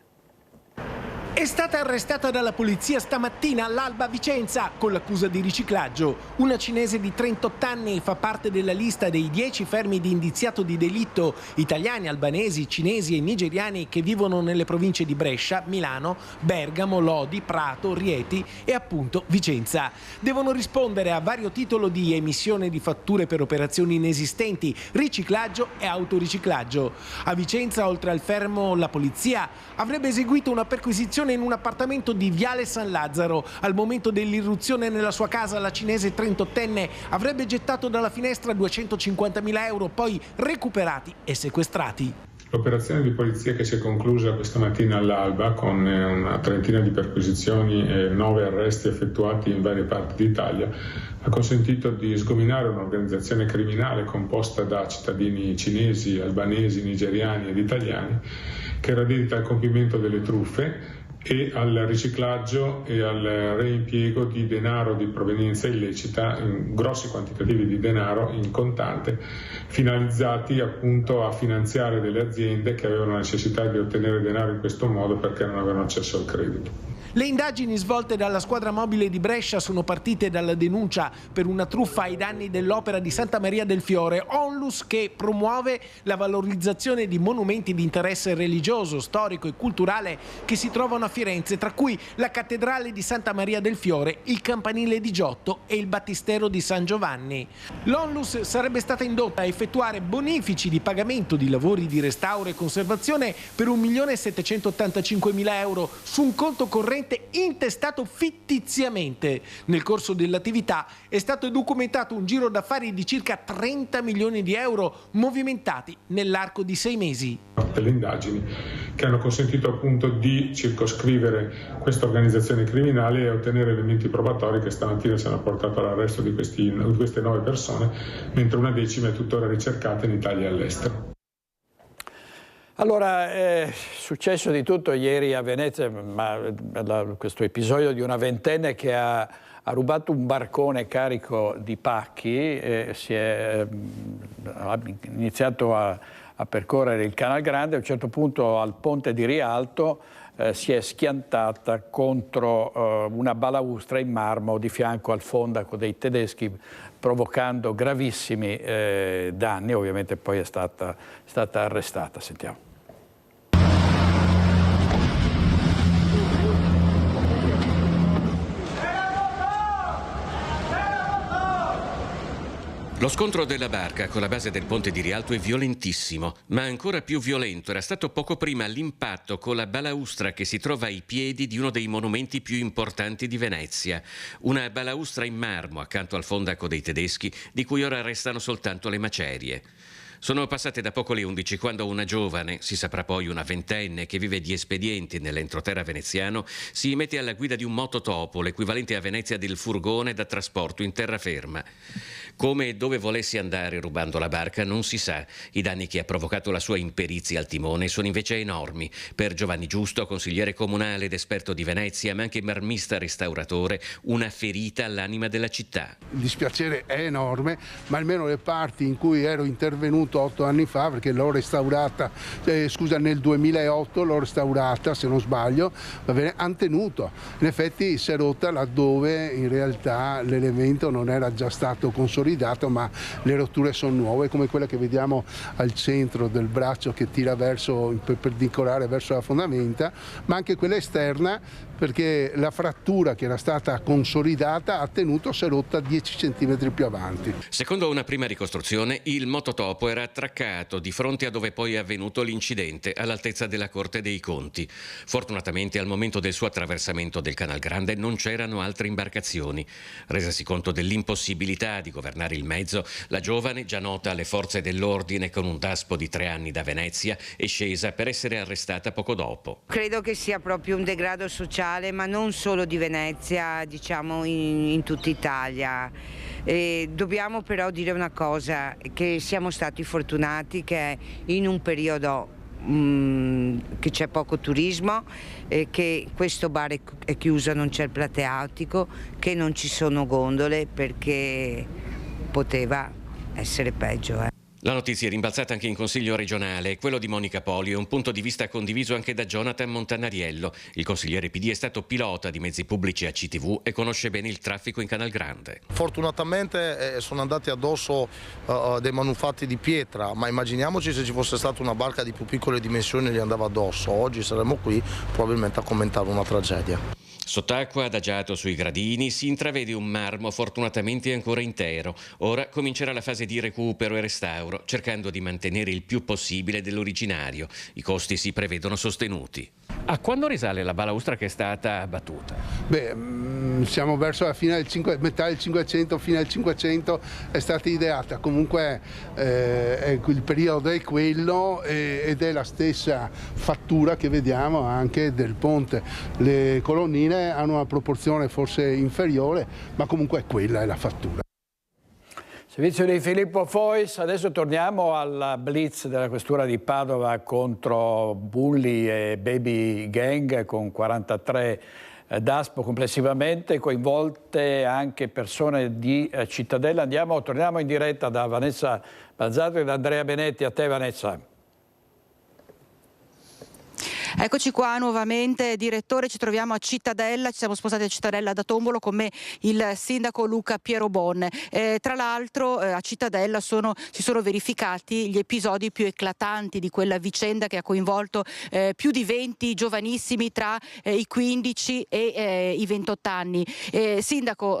È stata arrestata dalla polizia stamattina all'alba a Vicenza con l'accusa di riciclaggio. Una cinese di 38 anni fa parte della lista dei 10 fermi di indiziato di delitto, italiani, albanesi, cinesi e nigeriani che vivono nelle province di Brescia, Milano, Bergamo, Lodi, Prato, Rieti e appunto Vicenza. Devono rispondere a vario titolo di emissione di fatture per operazioni inesistenti, riciclaggio e autoriciclaggio. A Vicenza, oltre al fermo, la polizia avrebbe eseguito una perquisizione in un appartamento di Viale San Lazzaro. Al momento dell'irruzione nella sua casa, la cinese 38enne avrebbe gettato dalla finestra 250.000 euro, poi recuperati e sequestrati. L'operazione di polizia che si è conclusa questa mattina all'alba con una trentina di perquisizioni e 9 arresti effettuati in varie parti d'Italia ha consentito di sgominare un'organizzazione criminale composta da cittadini cinesi, albanesi, nigeriani ed italiani che era dedita al compimento delle truffe e al riciclaggio e al reimpiego di denaro di provenienza illecita, grossi quantitativi di denaro in contante, finalizzati appunto a finanziare delle aziende che avevano necessità di ottenere denaro in questo modo perché non avevano accesso al credito. Le indagini svolte dalla squadra mobile di Brescia sono partite dalla denuncia per una truffa ai danni dell'Opera di Santa Maria del Fiore, onlus che promuove la valorizzazione di monumenti di interesse religioso, storico e culturale che si trovano a Firenze, tra cui la Cattedrale di Santa Maria del Fiore, il Campanile di Giotto e il Battistero di San Giovanni. L'onlus sarebbe stata indotta a effettuare bonifici di pagamento di lavori di restauro e conservazione per 1.785.000 euro su un conto corrente praticamente intestato fittiziamente. Nel corso dell'attività è stato documentato un giro d'affari di circa 30 milioni di euro movimentati nell'arco di 6 mesi. Delle indagini che hanno consentito appunto di circoscrivere questa organizzazione criminale e ottenere elementi probatori che stamattina ci hanno portato all'arresto di queste 9 persone, mentre una decima è tuttora ricercata in Italia e all'estero. Allora, è successo di tutto ieri a Venezia, questo episodio di una ventenne che ha rubato un barcone carico di pacchi, ha iniziato a percorrere il Canal Grande. A un certo punto al ponte di Rialto si è schiantata contro una balaustra in marmo di fianco al fondaco dei tedeschi, provocando gravissimi danni. Ovviamente poi è stata arrestata. Sentiamo. Lo scontro della barca con la base del ponte di Rialto è violentissimo, ma ancora più violento era stato poco prima l'impatto con la balaustra che si trova ai piedi di uno dei monumenti più importanti di Venezia. Una balaustra in marmo accanto al fondaco dei tedeschi, di cui ora restano soltanto le macerie. Sono passate da poco le 11 quando una giovane, si saprà poi una ventenne che vive di espedienti nell'entroterra veneziano, si mette alla guida di un mototopo, l'equivalente a Venezia del furgone da trasporto in terraferma. Come e dove volesse andare rubando la barca non si sa. I danni che ha provocato la sua imperizia al timone sono invece enormi. Per Giovanni Giusto, consigliere comunale ed esperto di Venezia, ma anche marmista restauratore, una ferita all'anima della città. Il dispiacere è enorme, ma almeno le parti in cui ero intervenuto 8 anni fa, perché l'ho restaurata, nel 2008 l'ho restaurata, se non sbaglio, va bene, hanno tenuto. In effetti si è rotta laddove in realtà l'elemento non era già stato consolidato, ma le rotture sono nuove, come quella che vediamo al centro del braccio che tira perpendicolare verso la fondamenta, ma anche quella esterna, perché la frattura che era stata consolidata ha tenuto, si è rotta 10 centimetri più avanti. Secondo una prima ricostruzione, il mototopo era attraccato di fronte a dove poi è avvenuto l'incidente, all'altezza della Corte dei Conti. Fortunatamente al momento del suo attraversamento del Canal Grande non c'erano altre imbarcazioni. Resasi conto dell'impossibilità di governare il mezzo, la giovane, già nota alle forze dell'ordine con un daspo di 3 anni da Venezia, è scesa per essere arrestata poco dopo. Credo che sia proprio un degrado sociale, ma non solo di Venezia, diciamo in tutta Italia. Dobbiamo però dire una cosa, che siamo stati fortunati che in un periodo che c'è poco turismo, che questo bar è chiuso, non c'è il plateautico, che non ci sono gondole, perché poteva essere peggio. La notizia è rimbalzata anche in Consiglio regionale. Quello di Monica Poli è un punto di vista condiviso anche da Jonathan Montanariello. Il consigliere PD è stato pilota di mezzi pubblici a CTV e conosce bene il traffico in Canal Grande. Fortunatamente sono andati addosso dei manufatti di pietra, ma immaginiamoci se ci fosse stata una barca di più piccole dimensioni e gli andava addosso. Oggi saremmo qui probabilmente a commentare una tragedia. Sott'acqua, adagiato sui gradini, si intravede un marmo fortunatamente ancora intero. Ora comincerà la fase di recupero e restauro, cercando di mantenere il più possibile dell'originario. I costi si prevedono sostenuti. A quando risale la balaustra che è stata abbattuta? Siamo verso la fine metà del 500, fine del 500 è stata ideata. Comunque il periodo è quello ed è la stessa fattura che vediamo anche del ponte. Le colonnine hanno una proporzione forse inferiore, ma comunque quella è la fattura. Servizio di Filippo Fois. Adesso torniamo alla blitz della questura di Padova contro bulli e baby gang, con 43 DASPO complessivamente, coinvolte anche persone di Cittadella. Torniamo in diretta da Vanessa Bazzato e da Andrea Benetti. A te, Vanessa. Eccoci qua nuovamente, direttore, ci troviamo a Cittadella, ci siamo spostati a Cittadella da Tombolo, con me il sindaco Luca Pierobon. Tra l'altro a Cittadella si sono verificati gli episodi più eclatanti di quella vicenda che ha coinvolto più di 20 giovanissimi tra i 15 e i 28 anni. Sindaco,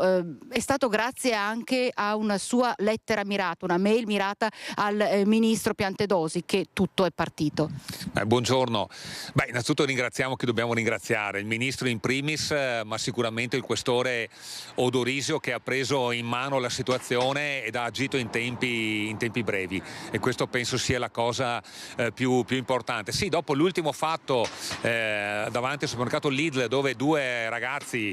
è stato grazie anche a una sua lettera mirata, una mail mirata al ministro Piantedosi, che tutto è partito. Buongiorno. Beh, innanzitutto ringraziamo chi dobbiamo ringraziare, il Ministro in primis, ma sicuramente il Questore Odorisio, che ha preso in mano la situazione ed ha agito in tempi brevi, e questo penso sia la cosa più importante. Sì, dopo l'ultimo fatto davanti al supermercato Lidl, dove 2 ragazzi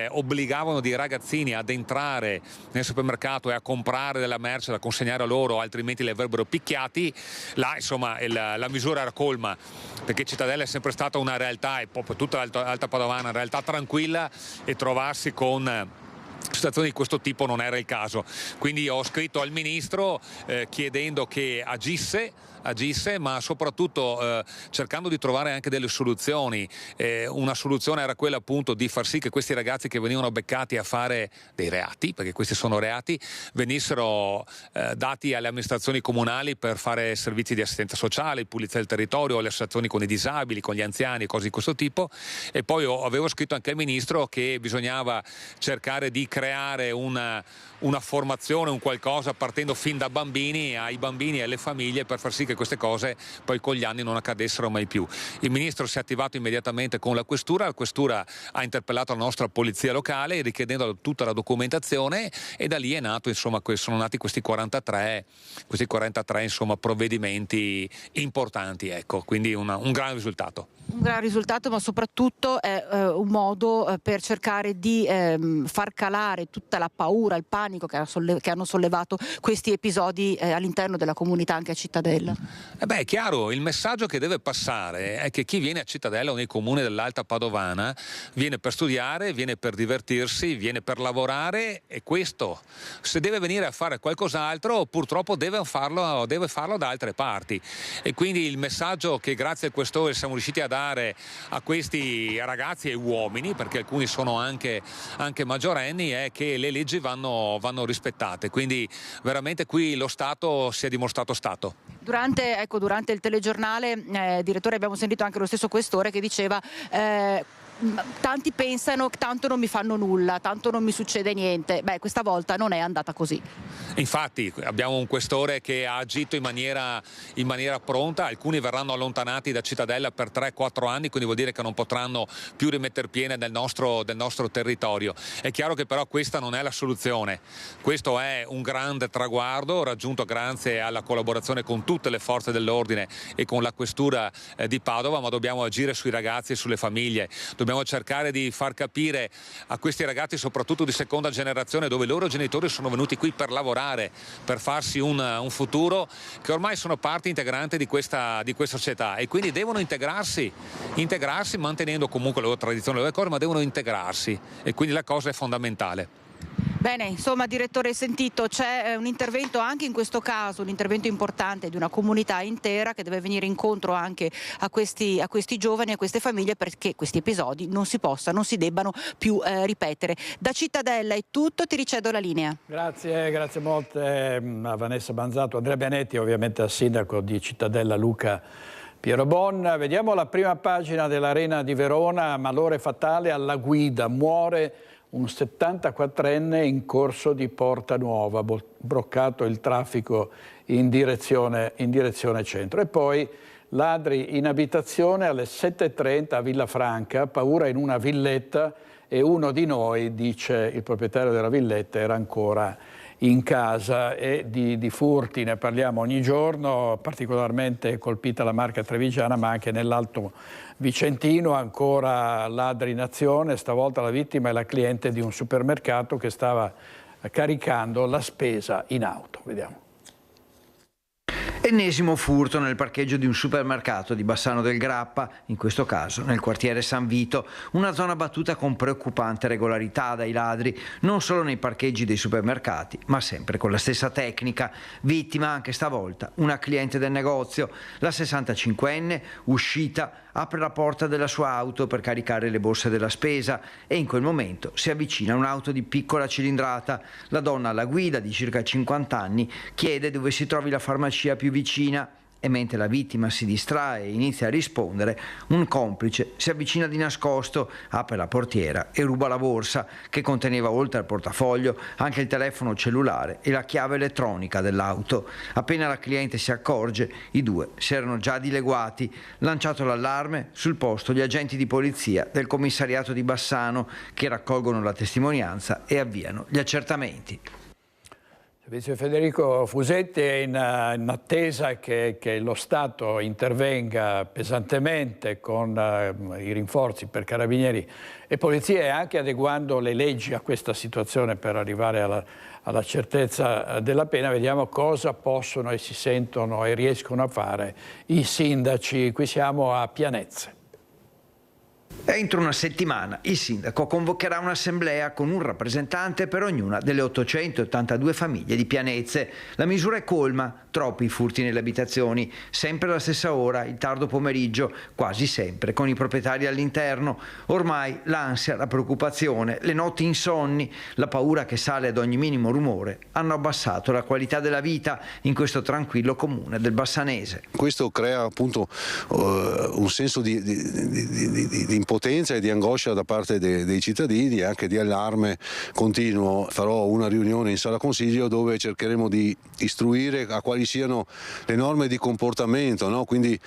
obbligavano dei ragazzini ad entrare nel supermercato e a comprare della merce da consegnare a loro, altrimenti li avrebbero picchiati, là insomma la misura era colma, perché Cittadella è sempre stata una realtà, e proprio tutta l'Alta Padovana, una realtà tranquilla, e trovarsi con situazioni di questo tipo non era il caso. Quindi ho scritto al Ministro chiedendo che agisse, ma soprattutto cercando di trovare anche delle soluzioni. Una soluzione era quella appunto di far sì che questi ragazzi che venivano beccati a fare dei reati, perché questi sono reati, venissero dati alle amministrazioni comunali per fare servizi di assistenza sociale, pulizia del territorio, le associazioni con i disabili, con gli anziani, cose di questo tipo. E poi avevo scritto anche al Ministro che bisognava cercare di creare una formazione, un qualcosa partendo fin da bambini, ai bambini e alle famiglie, per far sì che queste cose poi con gli anni non accadessero mai più. Il Ministro si è attivato immediatamente con la Questura ha interpellato la nostra polizia locale richiedendo tutta la documentazione, e da lì è nato, insomma, sono nati questi 43 insomma, provvedimenti importanti, ecco, quindi un gran risultato. Un gran risultato, ma soprattutto è un modo per cercare di far calare tutta la paura, il panico che hanno sollevato questi episodi all'interno della comunità anche a Cittadella. Beh, è chiaro, il messaggio che deve passare è che chi viene a Cittadella o nei comuni dell'Alta Padovana viene per studiare, viene per divertirsi, viene per lavorare, e questo. Se deve venire a fare qualcos'altro, purtroppo deve farlo da altre parti. E quindi il messaggio che grazie al Questore siamo riusciti a dare a questi ragazzi e uomini, perché alcuni sono anche maggiorenni, è che le leggi vanno rispettate. Quindi veramente qui lo Stato si è dimostrato Stato. Durante il telegiornale, direttore, abbiamo sentito anche lo stesso Questore che diceva tanti pensano tanto non mi fanno nulla, tanto non mi succede niente. Beh, questa volta non è andata così. Infatti abbiamo un Questore che ha agito in maniera pronta. Alcuni verranno allontanati da Cittadella per 3-4 anni, quindi vuol dire che non potranno più rimetter piede del nostro territorio. È chiaro che però questa non è la soluzione. Questo è un grande traguardo raggiunto grazie alla collaborazione con tutte le forze dell'ordine e con la Questura di Padova, ma dobbiamo agire sui ragazzi e sulle famiglie. Dobbiamo cercare di far capire a questi ragazzi, soprattutto di seconda generazione, dove i loro genitori sono venuti qui per lavorare, per farsi un futuro, che ormai sono parte integrante di questa società, e quindi devono integrarsi mantenendo comunque le loro tradizioni, le loro cose, ma devono integrarsi, e quindi la cosa è fondamentale. Bene, insomma, direttore, sentito, c'è un intervento anche in questo caso, un intervento importante di una comunità intera che deve venire incontro anche a questi giovani, a queste famiglie, perché questi episodi non si debbano più ripetere. Da Cittadella è tutto, ti ricedo la linea. Grazie molte a Vanessa Banzato, Andrea Bianetti, ovviamente al sindaco di Cittadella Luca Pierobon. Vediamo la prima pagina dell'Arena di Verona, malore fatale alla guida, muore un 74enne in corso di Porta Nuova, bloccato il traffico in direzione centro. E poi ladri in abitazione alle 7:30 a Villafranca, paura in una villetta, e uno di noi, dice il proprietario della villetta, era ancora in casa. E di furti ne parliamo ogni giorno, particolarmente colpita la Marca trevigiana, ma anche nell'Alto Vicentino ancora ladri in azione. Stavolta la vittima è la cliente di un supermercato che stava caricando la spesa in auto. Vediamo. Ennesimo furto nel parcheggio di un supermercato di Bassano del Grappa, in questo caso nel quartiere San Vito, una zona battuta con preoccupante regolarità dai ladri, non solo nei parcheggi dei supermercati, ma sempre con la stessa tecnica. Vittima anche stavolta una cliente del negozio, la 65enne, uscita, apre la porta della sua auto per caricare le borse della spesa e in quel momento si avvicina un'auto di piccola cilindrata. La donna alla guida, di circa 50 anni, chiede dove si trovi la farmacia più vicina. e mentre la vittima si distrae e inizia a rispondere, un complice si avvicina di nascosto, apre la portiera e ruba la borsa che conteneva, oltre al portafoglio, anche il telefono cellulare e la chiave elettronica dell'auto. Appena la cliente si accorge, i due si erano già dileguati. Lanciato l'allarme, sul posto gli agenti di polizia del commissariato di Bassano, che raccolgono la testimonianza e avviano gli accertamenti. Vice Federico Fusetti è in attesa che lo Stato intervenga pesantemente con i rinforzi per carabinieri e polizia e anche adeguando le leggi a questa situazione per arrivare alla certezza della pena. Vediamo cosa possono e si sentono e riescono a fare i sindaci. Qui siamo a Pianezze. Entro una settimana il sindaco convocherà un'assemblea con un rappresentante per ognuna delle 882 famiglie di Pianezze. La misura è colma, troppi furti nelle abitazioni, sempre alla stessa ora, il tardo pomeriggio, quasi sempre con i proprietari all'interno. Ormai l'ansia, la preoccupazione, le notti insonni, la paura che sale ad ogni minimo rumore hanno abbassato la qualità della vita in questo tranquillo comune del Bassanese. Questo crea appunto un senso di impotenza e di angoscia da parte dei cittadini e anche di allarme continuo. Farò una riunione in sala consiglio dove cercheremo di istruire a quali siano le norme di comportamento, no? Quindi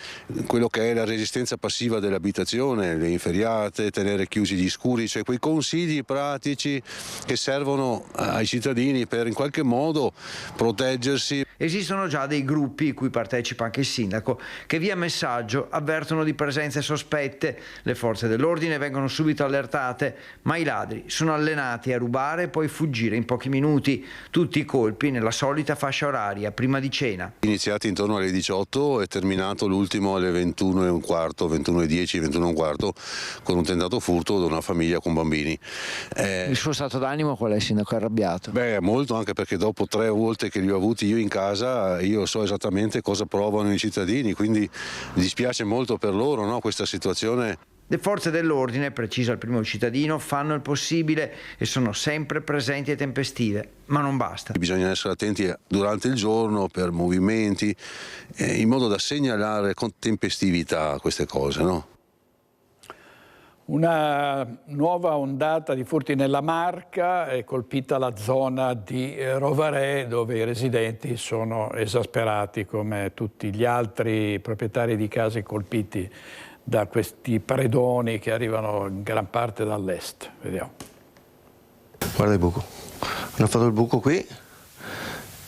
quello che è la resistenza passiva dell'abitazione, le inferriate, tenere chiusi gli scuri, cioè quei consigli pratici che servono ai cittadini per in qualche modo proteggersi. Esistono già dei gruppi, cui partecipa anche il sindaco, che via messaggio avvertono di presenze sospette. Le forze dell'ordine vengono subito allertate, ma i ladri sono allenati a rubare e poi fuggire in pochi minuti. Tutti i colpi nella solita fascia oraria, prima di cena. Iniziati intorno alle 18 e terminato l'ultimo alle 21:15, 21:10, 21:15, con un tentato furto da una famiglia con bambini. Il suo stato d'animo qual è, sindaco? È arrabbiato? Beh, molto, anche perché dopo 3 volte che li ho avuti io in casa, io so esattamente cosa provano i cittadini, quindi mi dispiace molto per loro, no, questa situazione. Le forze dell'ordine, precisa il primo cittadino, fanno il possibile e sono sempre presenti e tempestive, ma non basta. Bisogna essere attenti durante il giorno per movimenti, in modo da segnalare con tempestività queste cose, no? Una nuova ondata di furti nella Marca è colpita la zona di Rovarè, dove i residenti sono esasperati come tutti gli altri proprietari di case colpiti da questi predoni che arrivano in gran parte dall'est. Vediamo. Guarda il buco. Hanno fatto il buco qui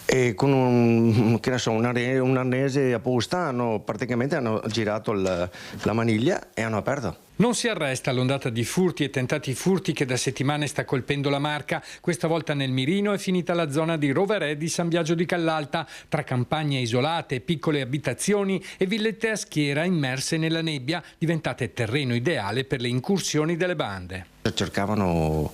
e con un arnese apposta praticamente hanno girato la maniglia e hanno aperto. Non si arresta l'ondata di furti e tentati furti che da settimane sta colpendo la Marca. Questa volta nel mirino è finita la zona di Rovarè di San Biagio di Callalta, tra campagne isolate, piccole abitazioni e villette a schiera immerse nella nebbia, diventate terreno ideale per le incursioni delle bande. Cercavano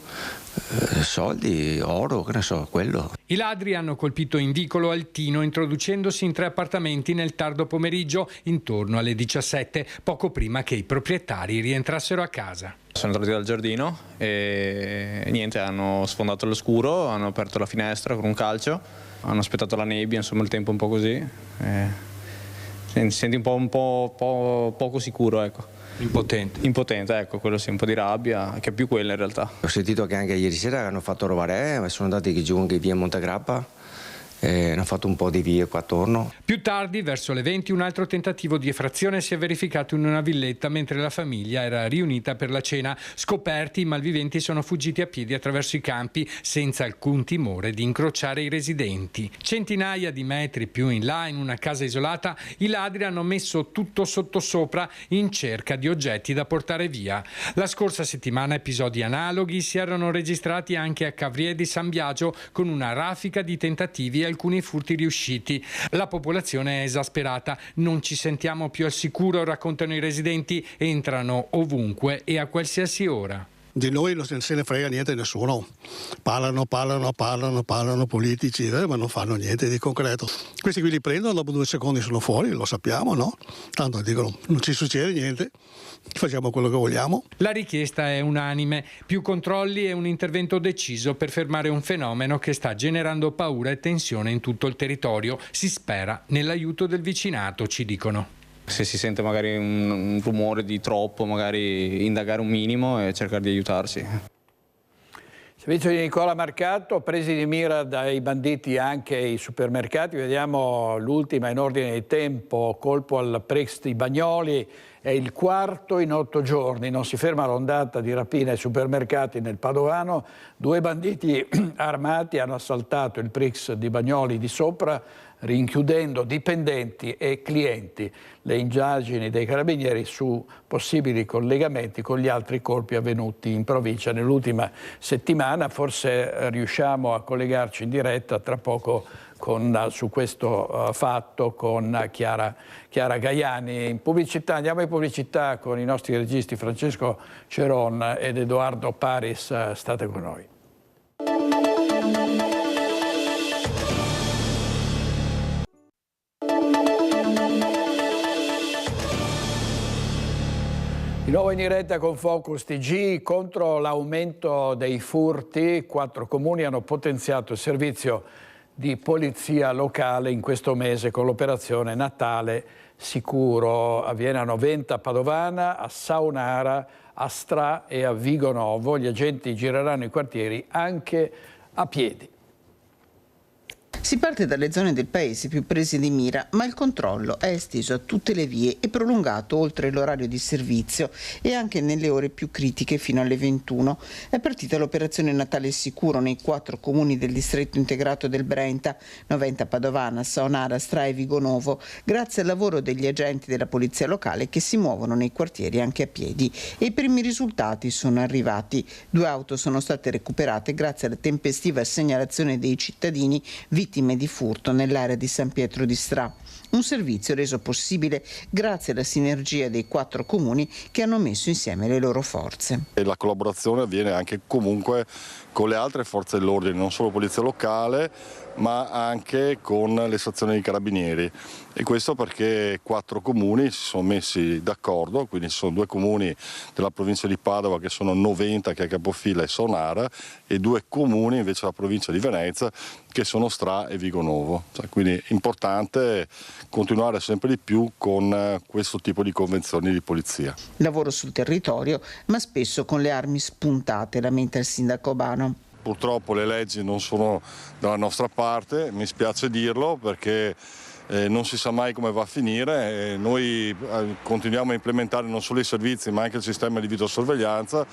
soldi, oro, che ne so, quello. I ladri hanno colpito in vicolo Altino, introducendosi in 3 appartamenti nel tardo pomeriggio, intorno alle 17, poco prima che i proprietari rientrassero a casa. Sono entrati dal giardino e niente, hanno sfondato l'oscuro, hanno aperto la finestra con un calcio, hanno aspettato la nebbia, insomma il tempo un po' così. Ti senti un po' poco sicuro, ecco. Impotente, ecco, quello sì, un po' di rabbia, che è più quella in realtà. Ho sentito che anche ieri sera hanno fatto Rovarè, sono andati giù anche via Montegrappa e hanno fatto un po' di vie qua attorno. Più tardi, verso le 20, un altro tentativo di effrazione si è verificato in una villetta mentre la famiglia era riunita per la cena. Scoperti, i malviventi sono fuggiti a piedi attraverso i campi senza alcun timore di incrociare i residenti. Centinaia di metri più in là, in una casa isolata, i ladri hanno messo tutto sottosopra in cerca di oggetti da portare via. La scorsa settimana episodi analoghi si erano registrati anche a Cavriè di San Biagio, con una raffica di tentativi e alcuni furti riusciti. La popolazione è esasperata, non ci sentiamo più al sicuro, raccontano i residenti, entrano ovunque e a qualsiasi ora. di noi non se ne frega niente nessuno. Parlano politici, ma non fanno niente di concreto. Questi qui li prendono, dopo 2 secondi sono fuori, lo sappiamo, no? Tanto dicono, non ci succede niente, facciamo quello che vogliamo. La richiesta è unanime, più controlli e un intervento deciso per fermare un fenomeno che sta generando paura e tensione in tutto il territorio. Si spera nell'aiuto del vicinato, ci dicono. Se si sente magari un rumore di troppo, magari indagare un minimo e cercare di aiutarsi. Servizio di Nicola Marcato, presi di mira dai banditi anche i supermercati. Vediamo l'ultima in ordine di tempo, colpo al Prix di Bagnoli, è il 4 in 8 giorni. Non si ferma l'ondata di rapine ai supermercati nel Padovano. 2 banditi armati hanno assaltato il Prix di Bagnoli di sopra, rinchiudendo dipendenti e clienti. Le indagini dei carabinieri su possibili collegamenti con gli altri colpi avvenuti in provincia nell'ultima settimana. Forse riusciamo a collegarci in diretta tra poco su questo fatto con Chiara Gaiani. In pubblicità, andiamo in pubblicità con i nostri registi Francesco Ceron ed Edoardo Paris. State con noi. Di nuovo in diretta con Focus TG. Contro l'aumento dei furti, 4 comuni hanno potenziato il servizio di polizia locale in questo mese con l'operazione Natale Sicuro. Avviene a Noventa, a Padovana, a Saonara, a Stra e a Vigonovo. Gli agenti gireranno i quartieri anche a piedi. Si parte dalle zone del paese più prese di mira, ma il controllo è esteso a tutte le vie e prolungato oltre l'orario di servizio e anche nelle ore più critiche fino alle 21. È partita l'operazione Natale Sicuro nei 4 comuni del distretto integrato del Brenta, Noventa, Padovana, Saonara, Stra e Vigonovo, grazie al lavoro degli agenti della polizia locale che si muovono nei quartieri anche a piedi. E i primi risultati sono arrivati. 2 auto sono state recuperate grazie alla tempestiva segnalazione dei cittadini vittime di furto nell'area di San Pietro di Stra. Un servizio reso possibile grazie alla sinergia dei 4 comuni che hanno messo insieme le loro forze. E la collaborazione avviene anche comunque con le altre forze dell'ordine, non solo polizia locale, ma anche con le stazioni dei carabinieri. E questo perché 4 comuni si sono messi d'accordo, quindi ci sono 2 comuni della provincia di Padova che sono Noventa, che è capofila, e Saonara, e 2 comuni invece della provincia di Venezia che sono Stra e Vigonovo. Quindi è importante continuare sempre di più con questo tipo di convenzioni di polizia. Lavoro sul territorio, ma spesso con le armi spuntate, lamenta il sindaco Bano. Purtroppo le leggi non sono dalla nostra parte, mi spiace dirlo perché non si sa mai come va a finire. Noi continuiamo a implementare non solo i servizi ma anche il sistema di videosorveglianza,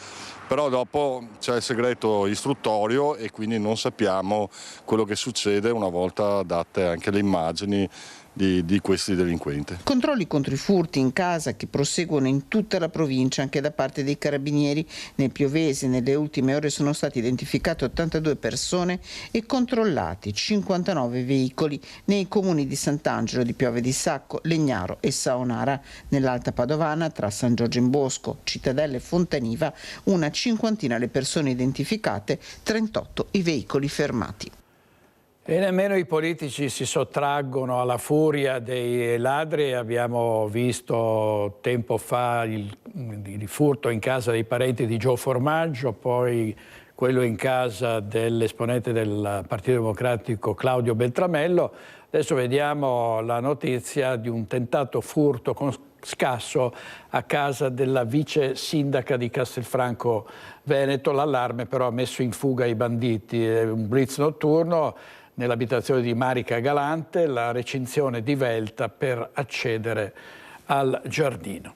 però dopo c'è il segreto istruttorio e quindi non sappiamo quello che succede una volta date anche le immagini di questi delinquenti. Controlli contro i furti in casa che proseguono in tutta la provincia anche da parte dei carabinieri. Nel Piovese nelle ultime ore sono state identificate 82 persone e controllati 59 veicoli nei comuni di Sant'Angelo, di Piove di Sacco, Legnaro e Saonara. Nell'Alta Padovana, tra San Giorgio in Bosco, Cittadella e Fontaniva, una 50ina le persone identificate, 38 i veicoli fermati. E nemmeno i politici si sottraggono alla furia dei ladri. Abbiamo visto tempo fa il furto in casa dei parenti di Gio Formaggio, poi quello in casa dell'esponente del Partito Democratico Claudio Beltramello. Adesso vediamo la notizia di un tentato furto con scasso a casa della vice sindaca di Castelfranco Veneto. L'allarme però ha messo in fuga i banditi. Un blitz notturno nell'abitazione di Marica Galante, la recinzione divelta per accedere al giardino.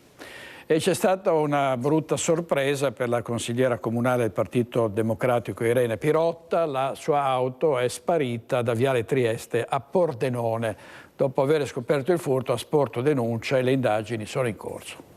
E c'è stata una brutta sorpresa per la consigliera comunale del Partito Democratico Irene Pirotta. La sua auto è sparita da Viale Trieste a Pordenone. Dopo aver scoperto il furto ha sporto denuncia e le indagini sono in corso.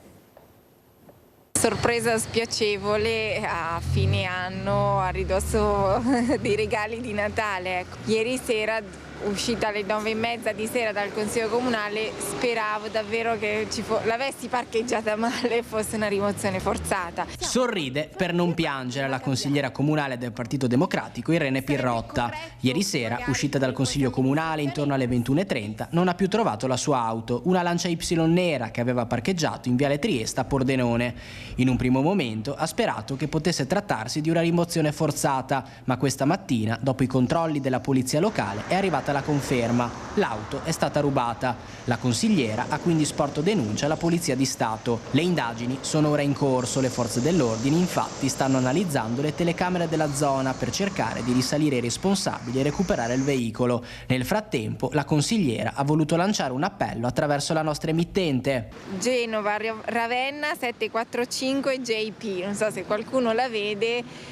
sorpresa spiacevole a fine anno a ridosso dei regali di Natale. Ecco. Ieri sera, uscita alle 9:30 di sera dal Consiglio Comunale, speravo davvero che l'avessi parcheggiata male e fosse una rimozione forzata. Sorride per non piangere la consigliera comunale del Partito Democratico Irene Pirrotta. Ieri sera, uscita dal Consiglio Comunale intorno alle 21:30, non ha più trovato la sua auto, una Lancia Y nera che aveva parcheggiato in Viale Trieste a Pordenone. In un primo momento ha sperato che potesse trattarsi di una rimozione forzata, ma questa mattina, dopo i controlli della polizia locale, è arrivata la conferma: l'auto è stata rubata. La consigliera ha quindi sporto denuncia alla Polizia di Stato. Le indagini sono ora in corso. Le forze dell'ordine infatti stanno analizzando le telecamere della zona per cercare di risalire i responsabili e recuperare il veicolo. Nel frattempo la consigliera ha voluto lanciare un appello attraverso la nostra emittente. Genova, Ravenna 745 JP, non so se qualcuno la vede.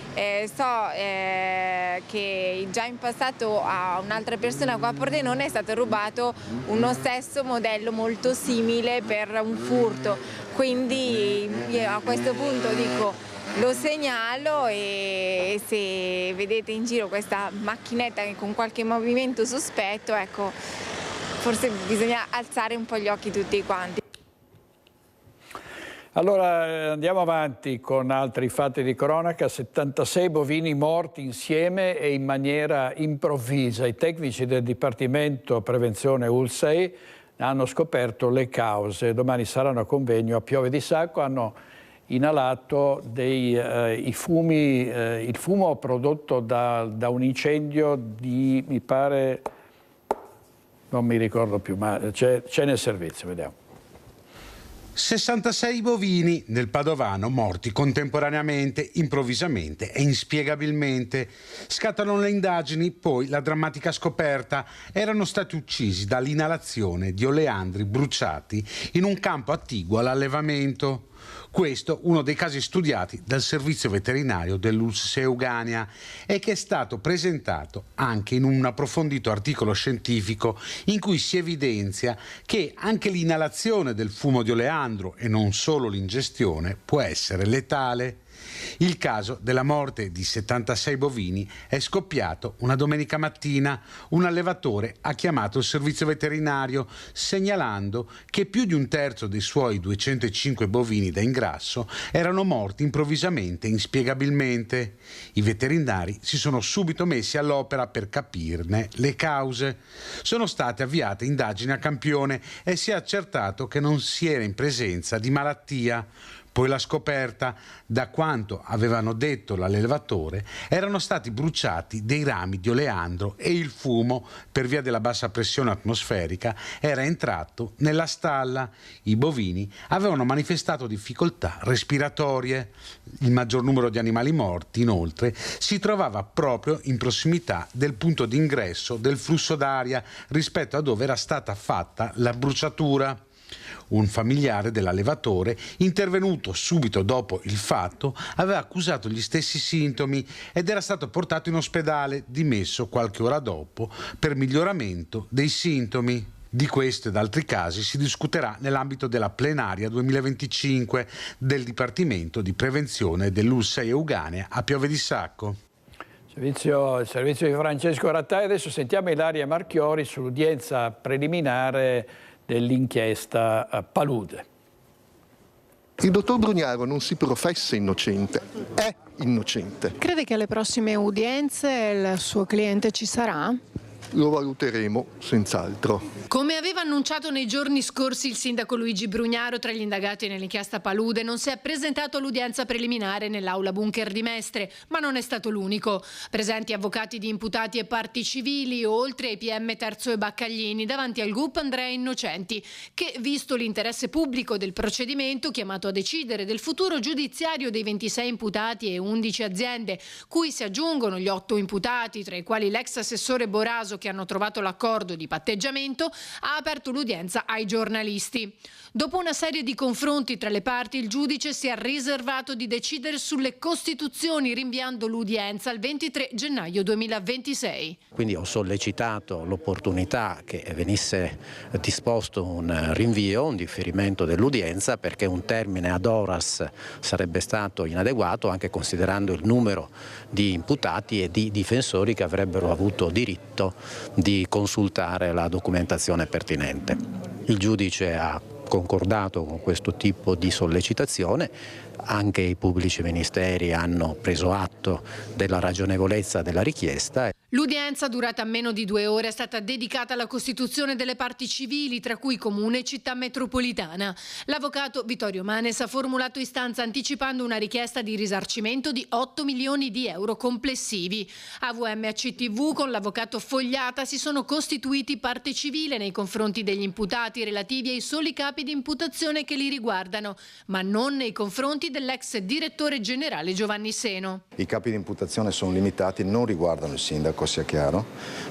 Che già in passato a un'altra persona qua a Pordenone è stato rubato uno stesso modello molto simile per un furto, quindi io a questo punto dico lo segnalo, e se vedete in giro questa macchinetta con qualche movimento sospetto, ecco, forse bisogna alzare un po' gli occhi tutti quanti. Allora andiamo avanti con altri fatti di cronaca. 76 bovini morti insieme e in maniera improvvisa. I tecnici del Dipartimento Prevenzione ULSEI hanno scoperto le cause. Domani saranno a convegno a Piove di Sacco. Hanno inalato il fumo prodotto da un incendio di, mi pare, non mi ricordo più, ma c'è nel servizio, vediamo. 66 bovini nel Padovano morti contemporaneamente, improvvisamente e inspiegabilmente. Scattano le indagini, poi la drammatica scoperta: erano stati uccisi dall'inalazione di oleandri bruciati in un campo attiguo all'allevamento. Questo uno dei casi studiati dal servizio veterinario dell'ULSS Eugania e che è stato presentato anche in un approfondito articolo scientifico in cui si evidenzia che anche l'inalazione del fumo di oleandro e non solo l'ingestione può essere letale. Il caso della morte di 76 bovini è scoppiato una domenica mattina. Un allevatore ha chiamato il servizio veterinario segnalando che più di un terzo dei suoi 205 bovini da ingrasso erano morti improvvisamente e inspiegabilmente. I veterinari si sono subito messi all'opera per capirne le cause. Sono state avviate indagini a campione e si è accertato che non si era in presenza di malattia. Poi la scoperta: da quanto avevano detto l'allevatore, erano stati bruciati dei rami di oleandro e il fumo, per via della bassa pressione atmosferica, era entrato nella stalla. I bovini avevano manifestato difficoltà respiratorie. Il maggior numero di animali morti, inoltre, si trovava proprio in prossimità del punto d'ingresso del flusso d'aria rispetto a dove era stata fatta la bruciatura. Un familiare dell'allevatore, intervenuto subito dopo il fatto, aveva accusato gli stessi sintomi ed era stato portato in ospedale, dimesso qualche ora dopo per miglioramento dei sintomi. Di questo ed altri casi si discuterà nell'ambito della plenaria 2025 del Dipartimento di Prevenzione dell'ULSS Eugania a Piove di Sacco. Il servizio di Francesco Rattai. Adesso sentiamo Ilaria Marchiori sull'udienza preliminare dell'inchiesta Palude. Il dottor Brugnaro non si professa innocente, è innocente. Crede che alle prossime udienze il suo cliente ci sarà? Lo valuteremo senz'altro. Come aveva annunciato nei giorni scorsi il sindaco Luigi Brugnaro, tra gli indagati nell'inchiesta Palude non si è presentato all'udienza preliminare nell'aula bunker di Mestre, ma non è stato l'unico. Presenti avvocati di imputati e parti civili, oltre ai PM Terzo e Baccaglini, davanti al GUP Andrea Innocenti, che, visto l'interesse pubblico del procedimento, chiamato a decidere del futuro giudiziario dei 26 imputati e 11 aziende, cui si aggiungono gli 8 imputati, tra i quali l'ex assessore Boraso caso che hanno trovato l'accordo di patteggiamento, ha aperto l'udienza ai giornalisti. Dopo una serie di confronti tra le parti, il giudice si è riservato di decidere sulle costituzioni, rinviando l'udienza al 23 gennaio 2026. Quindi ho sollecitato l'opportunità che venisse disposto un rinvio, un differimento dell'udienza, perché un termine ad horas sarebbe stato inadeguato, anche considerando il numero di imputati e di difensori che avrebbero avuto diritto di consultare la documentazione pertinente. Il giudice ha concordato con questo tipo di sollecitazione, anche i pubblici ministeri hanno preso atto della ragionevolezza della richiesta. L'udienza, durata meno di 2 ore, è stata dedicata alla costituzione delle parti civili, tra cui Comune e Città metropolitana. L'avvocato Vittorio Manes ha formulato istanza anticipando una richiesta di risarcimento di 8 milioni di euro complessivi. AVM e CTV con l'avvocato Fogliata si sono costituiti parte civile nei confronti degli imputati relativi ai soli capi di imputazione che li riguardano, ma non nei confronti dell'ex direttore generale Giovanni Seno. I capi di imputazione sono limitati, non riguardano il sindaco, sia chiaro,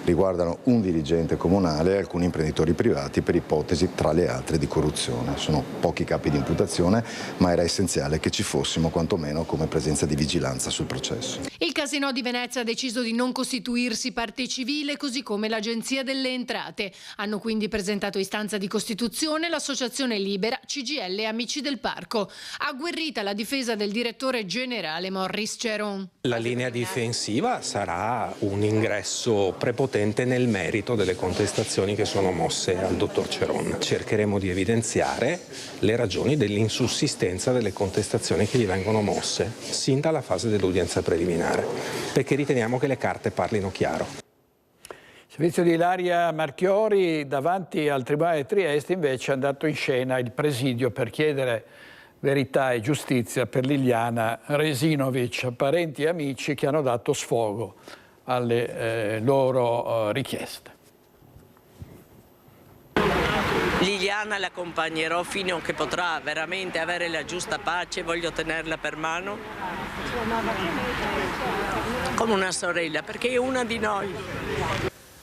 riguardano un dirigente comunale e alcuni imprenditori privati per ipotesi, tra le altre, di corruzione. Sono pochi capi di imputazione, ma era essenziale che ci fossimo quantomeno come presenza di vigilanza sul processo. Il Casinò di Venezia ha deciso di non costituirsi parte civile, così come l'Agenzia delle Entrate. Hanno quindi presentato istanza di costituzione l'Associazione Libera, CGIL e Amici del Parco. Agguerrita la difesa del direttore generale Morris Ceron. La linea difensiva sarà un ingresso prepotente nel merito delle contestazioni che sono mosse al dottor Ceron. Cercheremo di evidenziare le ragioni dell'insussistenza delle contestazioni che gli vengono mosse sin dalla fase dell'udienza preliminare, perché riteniamo che le carte parlino chiaro. Il servizio di Ilaria Marchiori davanti al Tribunale di Trieste invece è andato in scena il presidio per chiedere verità e giustizia per Liliana Resinovic, parenti e amici che hanno dato sfogo alle loro richieste. Liliana l'accompagnerò fino a che potrà veramente avere la giusta pace, voglio tenerla per mano come una sorella, perché è una di noi.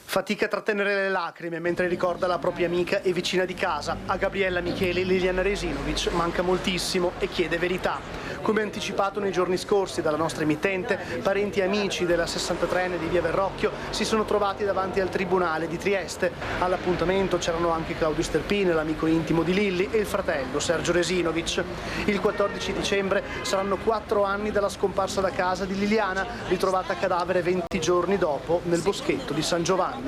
Fatica a trattenere le lacrime mentre ricorda la propria amica e vicina di casa. A Gabriella Micheli Liliana Resinovic manca moltissimo e chiede verità. Come anticipato nei giorni scorsi dalla nostra emittente, parenti e amici della 63enne di Via Verrocchio si sono trovati davanti al Tribunale di Trieste. All'appuntamento c'erano anche Claudio Sterpini, l'amico intimo di Lilli, e il fratello Sergio Resinovic. Il 14 dicembre saranno 4 anni dalla scomparsa da casa di Liliana, ritrovata a cadavere 20 giorni dopo nel boschetto di San Giovanni.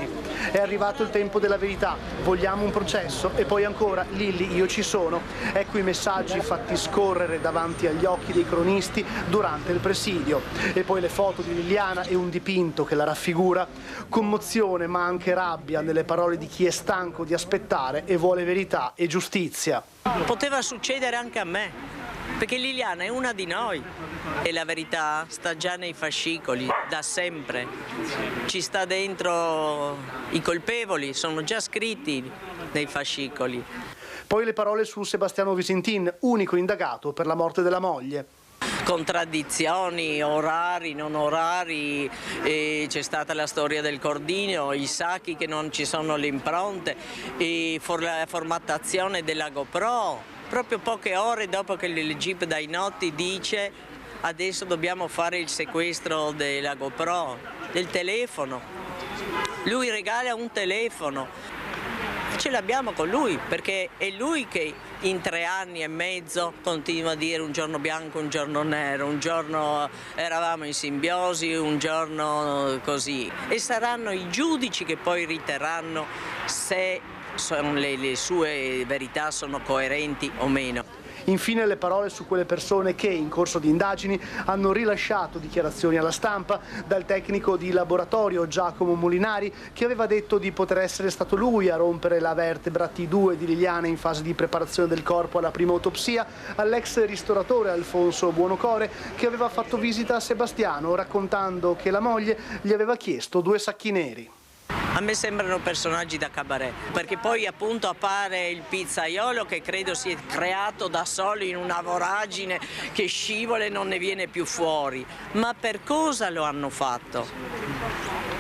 È arrivato il tempo della verità, vogliamo un processo? E poi ancora, Lilli, io ci sono. Ecco i messaggi fatti scorrere davanti agli occhi dei cronisti durante il presidio. E poi le foto di Liliana e un dipinto che la raffigura. Commozione ma anche rabbia nelle parole di chi è stanco di aspettare e vuole verità e giustizia. Poteva succedere anche a me, perché Liliana è una di noi e la verità sta già nei fascicoli, da sempre. Ci sta dentro, i colpevoli sono già scritti nei fascicoli. Poi le parole su Sebastiano Visintin, unico indagato per la morte della moglie. Contraddizioni, orari, non orari, c'è stata la storia del cordino, i sacchi che non ci sono le impronte, la formattazione della GoPro. Proprio poche ore dopo che il GIP dai noti dice adesso dobbiamo fare il sequestro della GoPro, del telefono. Lui regala un telefono. Ce l'abbiamo con lui, perché è lui che in 3 anni e mezzo continua a dire un giorno bianco, un giorno nero, un giorno eravamo in simbiosi, un giorno così. E saranno i giudici che poi riterranno se le sue verità sono coerenti o meno. Infine le parole su quelle persone che in corso di indagini hanno rilasciato dichiarazioni alla stampa, dal tecnico di laboratorio Giacomo Molinari, che aveva detto di poter essere stato lui a rompere la vertebra T2 di Liliana in fase di preparazione del corpo alla prima autopsia, all'ex ristoratore Alfonso Buonocore, che aveva fatto visita a Sebastiano raccontando che la moglie gli aveva chiesto 2 sacchi neri. A me sembrano personaggi da cabaret, perché poi appunto appare il pizzaiolo che credo si è creato da solo in una voragine che scivola e non ne viene più fuori. Ma per cosa lo hanno fatto?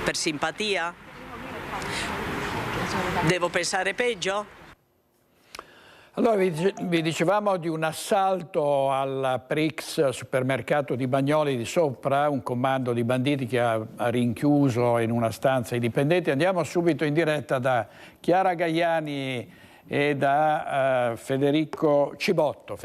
Per simpatia? Devo pensare peggio? Allora, vi dicevamo di un assalto al Prix, supermercato di Bagnoli di Sopra, un comando di banditi che ha rinchiuso in una stanza i dipendenti. Andiamo subito in diretta da Chiara Gaiani e da Federico Cibotto.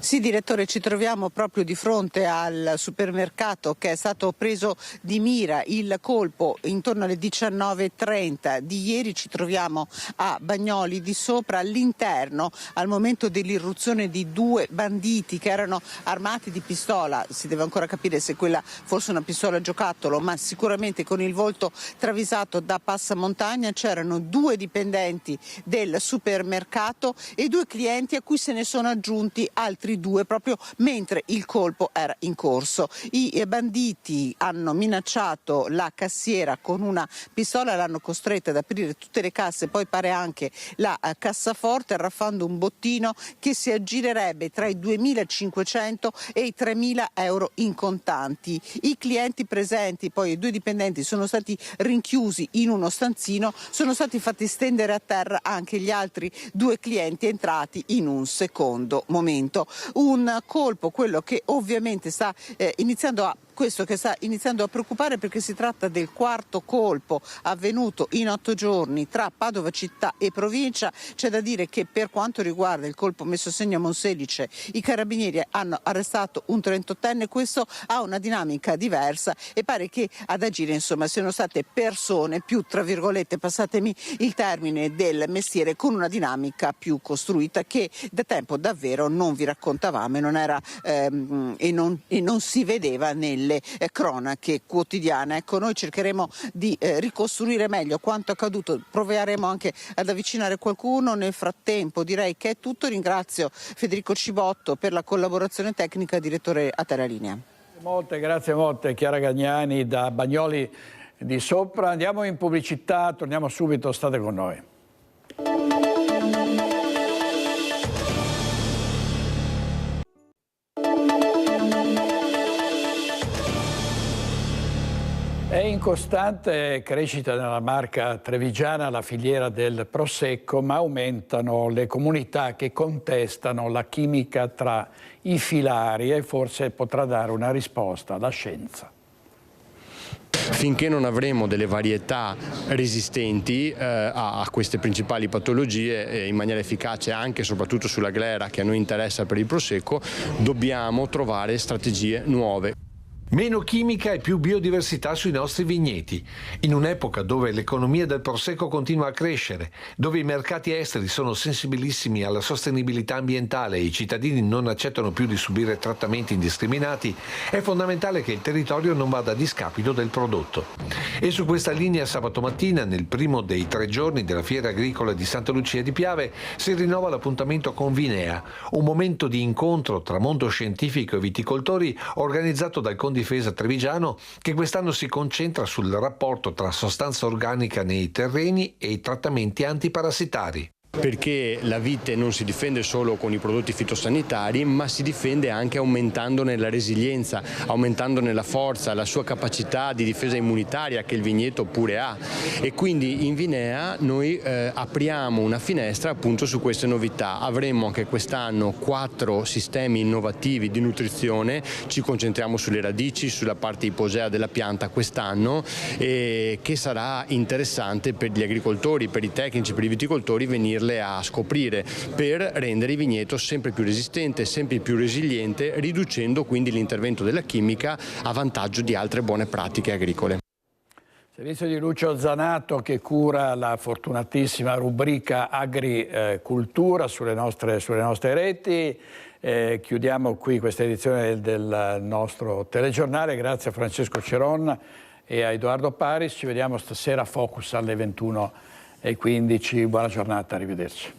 Sì, direttore, ci troviamo proprio di fronte al supermercato che è stato preso di mira, il colpo intorno alle 19:30 di ieri. Ci troviamo a Bagnoli di Sopra, all'interno, al momento dell'irruzione di due banditi che erano armati di pistola. Si deve ancora capire se quella fosse una pistola giocattolo, ma sicuramente con il volto travisato da passamontagna. C'erano due dipendenti del supermercato e due clienti a cui se ne sono aggiunti altri due proprio mentre il colpo era in corso. I banditi hanno minacciato la cassiera con una pistola, l'hanno costretta ad aprire tutte le casse, poi pare anche la cassaforte, arraffando un bottino che si aggirerebbe tra i 2.500 e i 3.000 euro in contanti. I clienti presenti, poi i due dipendenti, sono stati rinchiusi in uno stanzino, sono stati fatti stendere a terra anche gli altri due clienti entrati in un secondo momento. Un colpo, quello che ovviamente sta iniziando a preoccupare, perché si tratta del quarto colpo avvenuto in 8 giorni tra Padova città e provincia. C'è da dire che per quanto riguarda il colpo messo a segno a Monselice, i carabinieri hanno arrestato un 38enne. Questo ha una dinamica diversa e pare che ad agire siano state persone più, tra virgolette, passatemi il termine, del mestiere, con una dinamica più costruita che da tempo davvero non vi raccontavamo e non era e non si vedeva nelle cronache quotidiane. Ecco, noi cercheremo di ricostruire meglio quanto accaduto, proveremo anche ad avvicinare qualcuno. Nel frattempo direi che è tutto. Ringrazio Federico Cibotto per la collaborazione tecnica. Direttore, a te la linea. Grazie molte Chiara Gaiani da Bagnoli di Sopra. Andiamo in pubblicità, torniamo subito, state con noi. È in costante crescita nella Marca trevigiana la filiera del Prosecco, ma aumentano le comunità che contestano la chimica tra i filari e forse potrà dare una risposta la scienza. Finché non avremo delle varietà resistenti a queste principali patologie in maniera efficace anche e soprattutto sulla glera che a noi interessa per il Prosecco, dobbiamo trovare strategie nuove. Meno chimica e più biodiversità sui nostri vigneti. In un'epoca dove l'economia del Prosecco continua a crescere, dove i mercati esteri sono sensibilissimi alla sostenibilità ambientale e i cittadini non accettano più di subire trattamenti indiscriminati, è fondamentale che il territorio non vada a discapito del prodotto. E su questa linea sabato mattina, nel primo dei 3 giorni della Fiera Agricola di Santa Lucia di Piave, si rinnova l'appuntamento con Vinea, un momento di incontro tra mondo scientifico e viticoltori organizzato dal Condifesa Trevigiano, che quest'anno si concentra sul rapporto tra sostanza organica nei terreni e i trattamenti antiparassitari. Perché la vite non si difende solo con i prodotti fitosanitari, ma si difende anche aumentandone la resilienza, aumentandone la forza, la sua capacità di difesa immunitaria che il vigneto pure ha. E quindi in Vinea noi apriamo una finestra appunto su queste novità. Avremo anche quest'anno 4 sistemi innovativi di nutrizione, ci concentriamo sulle radici, sulla parte iposea della pianta quest'anno, che sarà interessante per gli agricoltori, per i tecnici, per i viticoltori venirle a scoprire per rendere il vigneto sempre più resistente, sempre più resiliente, riducendo quindi l'intervento della chimica a vantaggio di altre buone pratiche agricole. Servizio di Lucio Zanato che cura la fortunatissima rubrica Agricultura sulle nostre reti. Chiudiamo qui questa edizione del nostro telegiornale. Grazie a Francesco Ceron e a Edoardo Paris. Ci vediamo stasera a Focus alle 21:15. Buona giornata, arrivederci.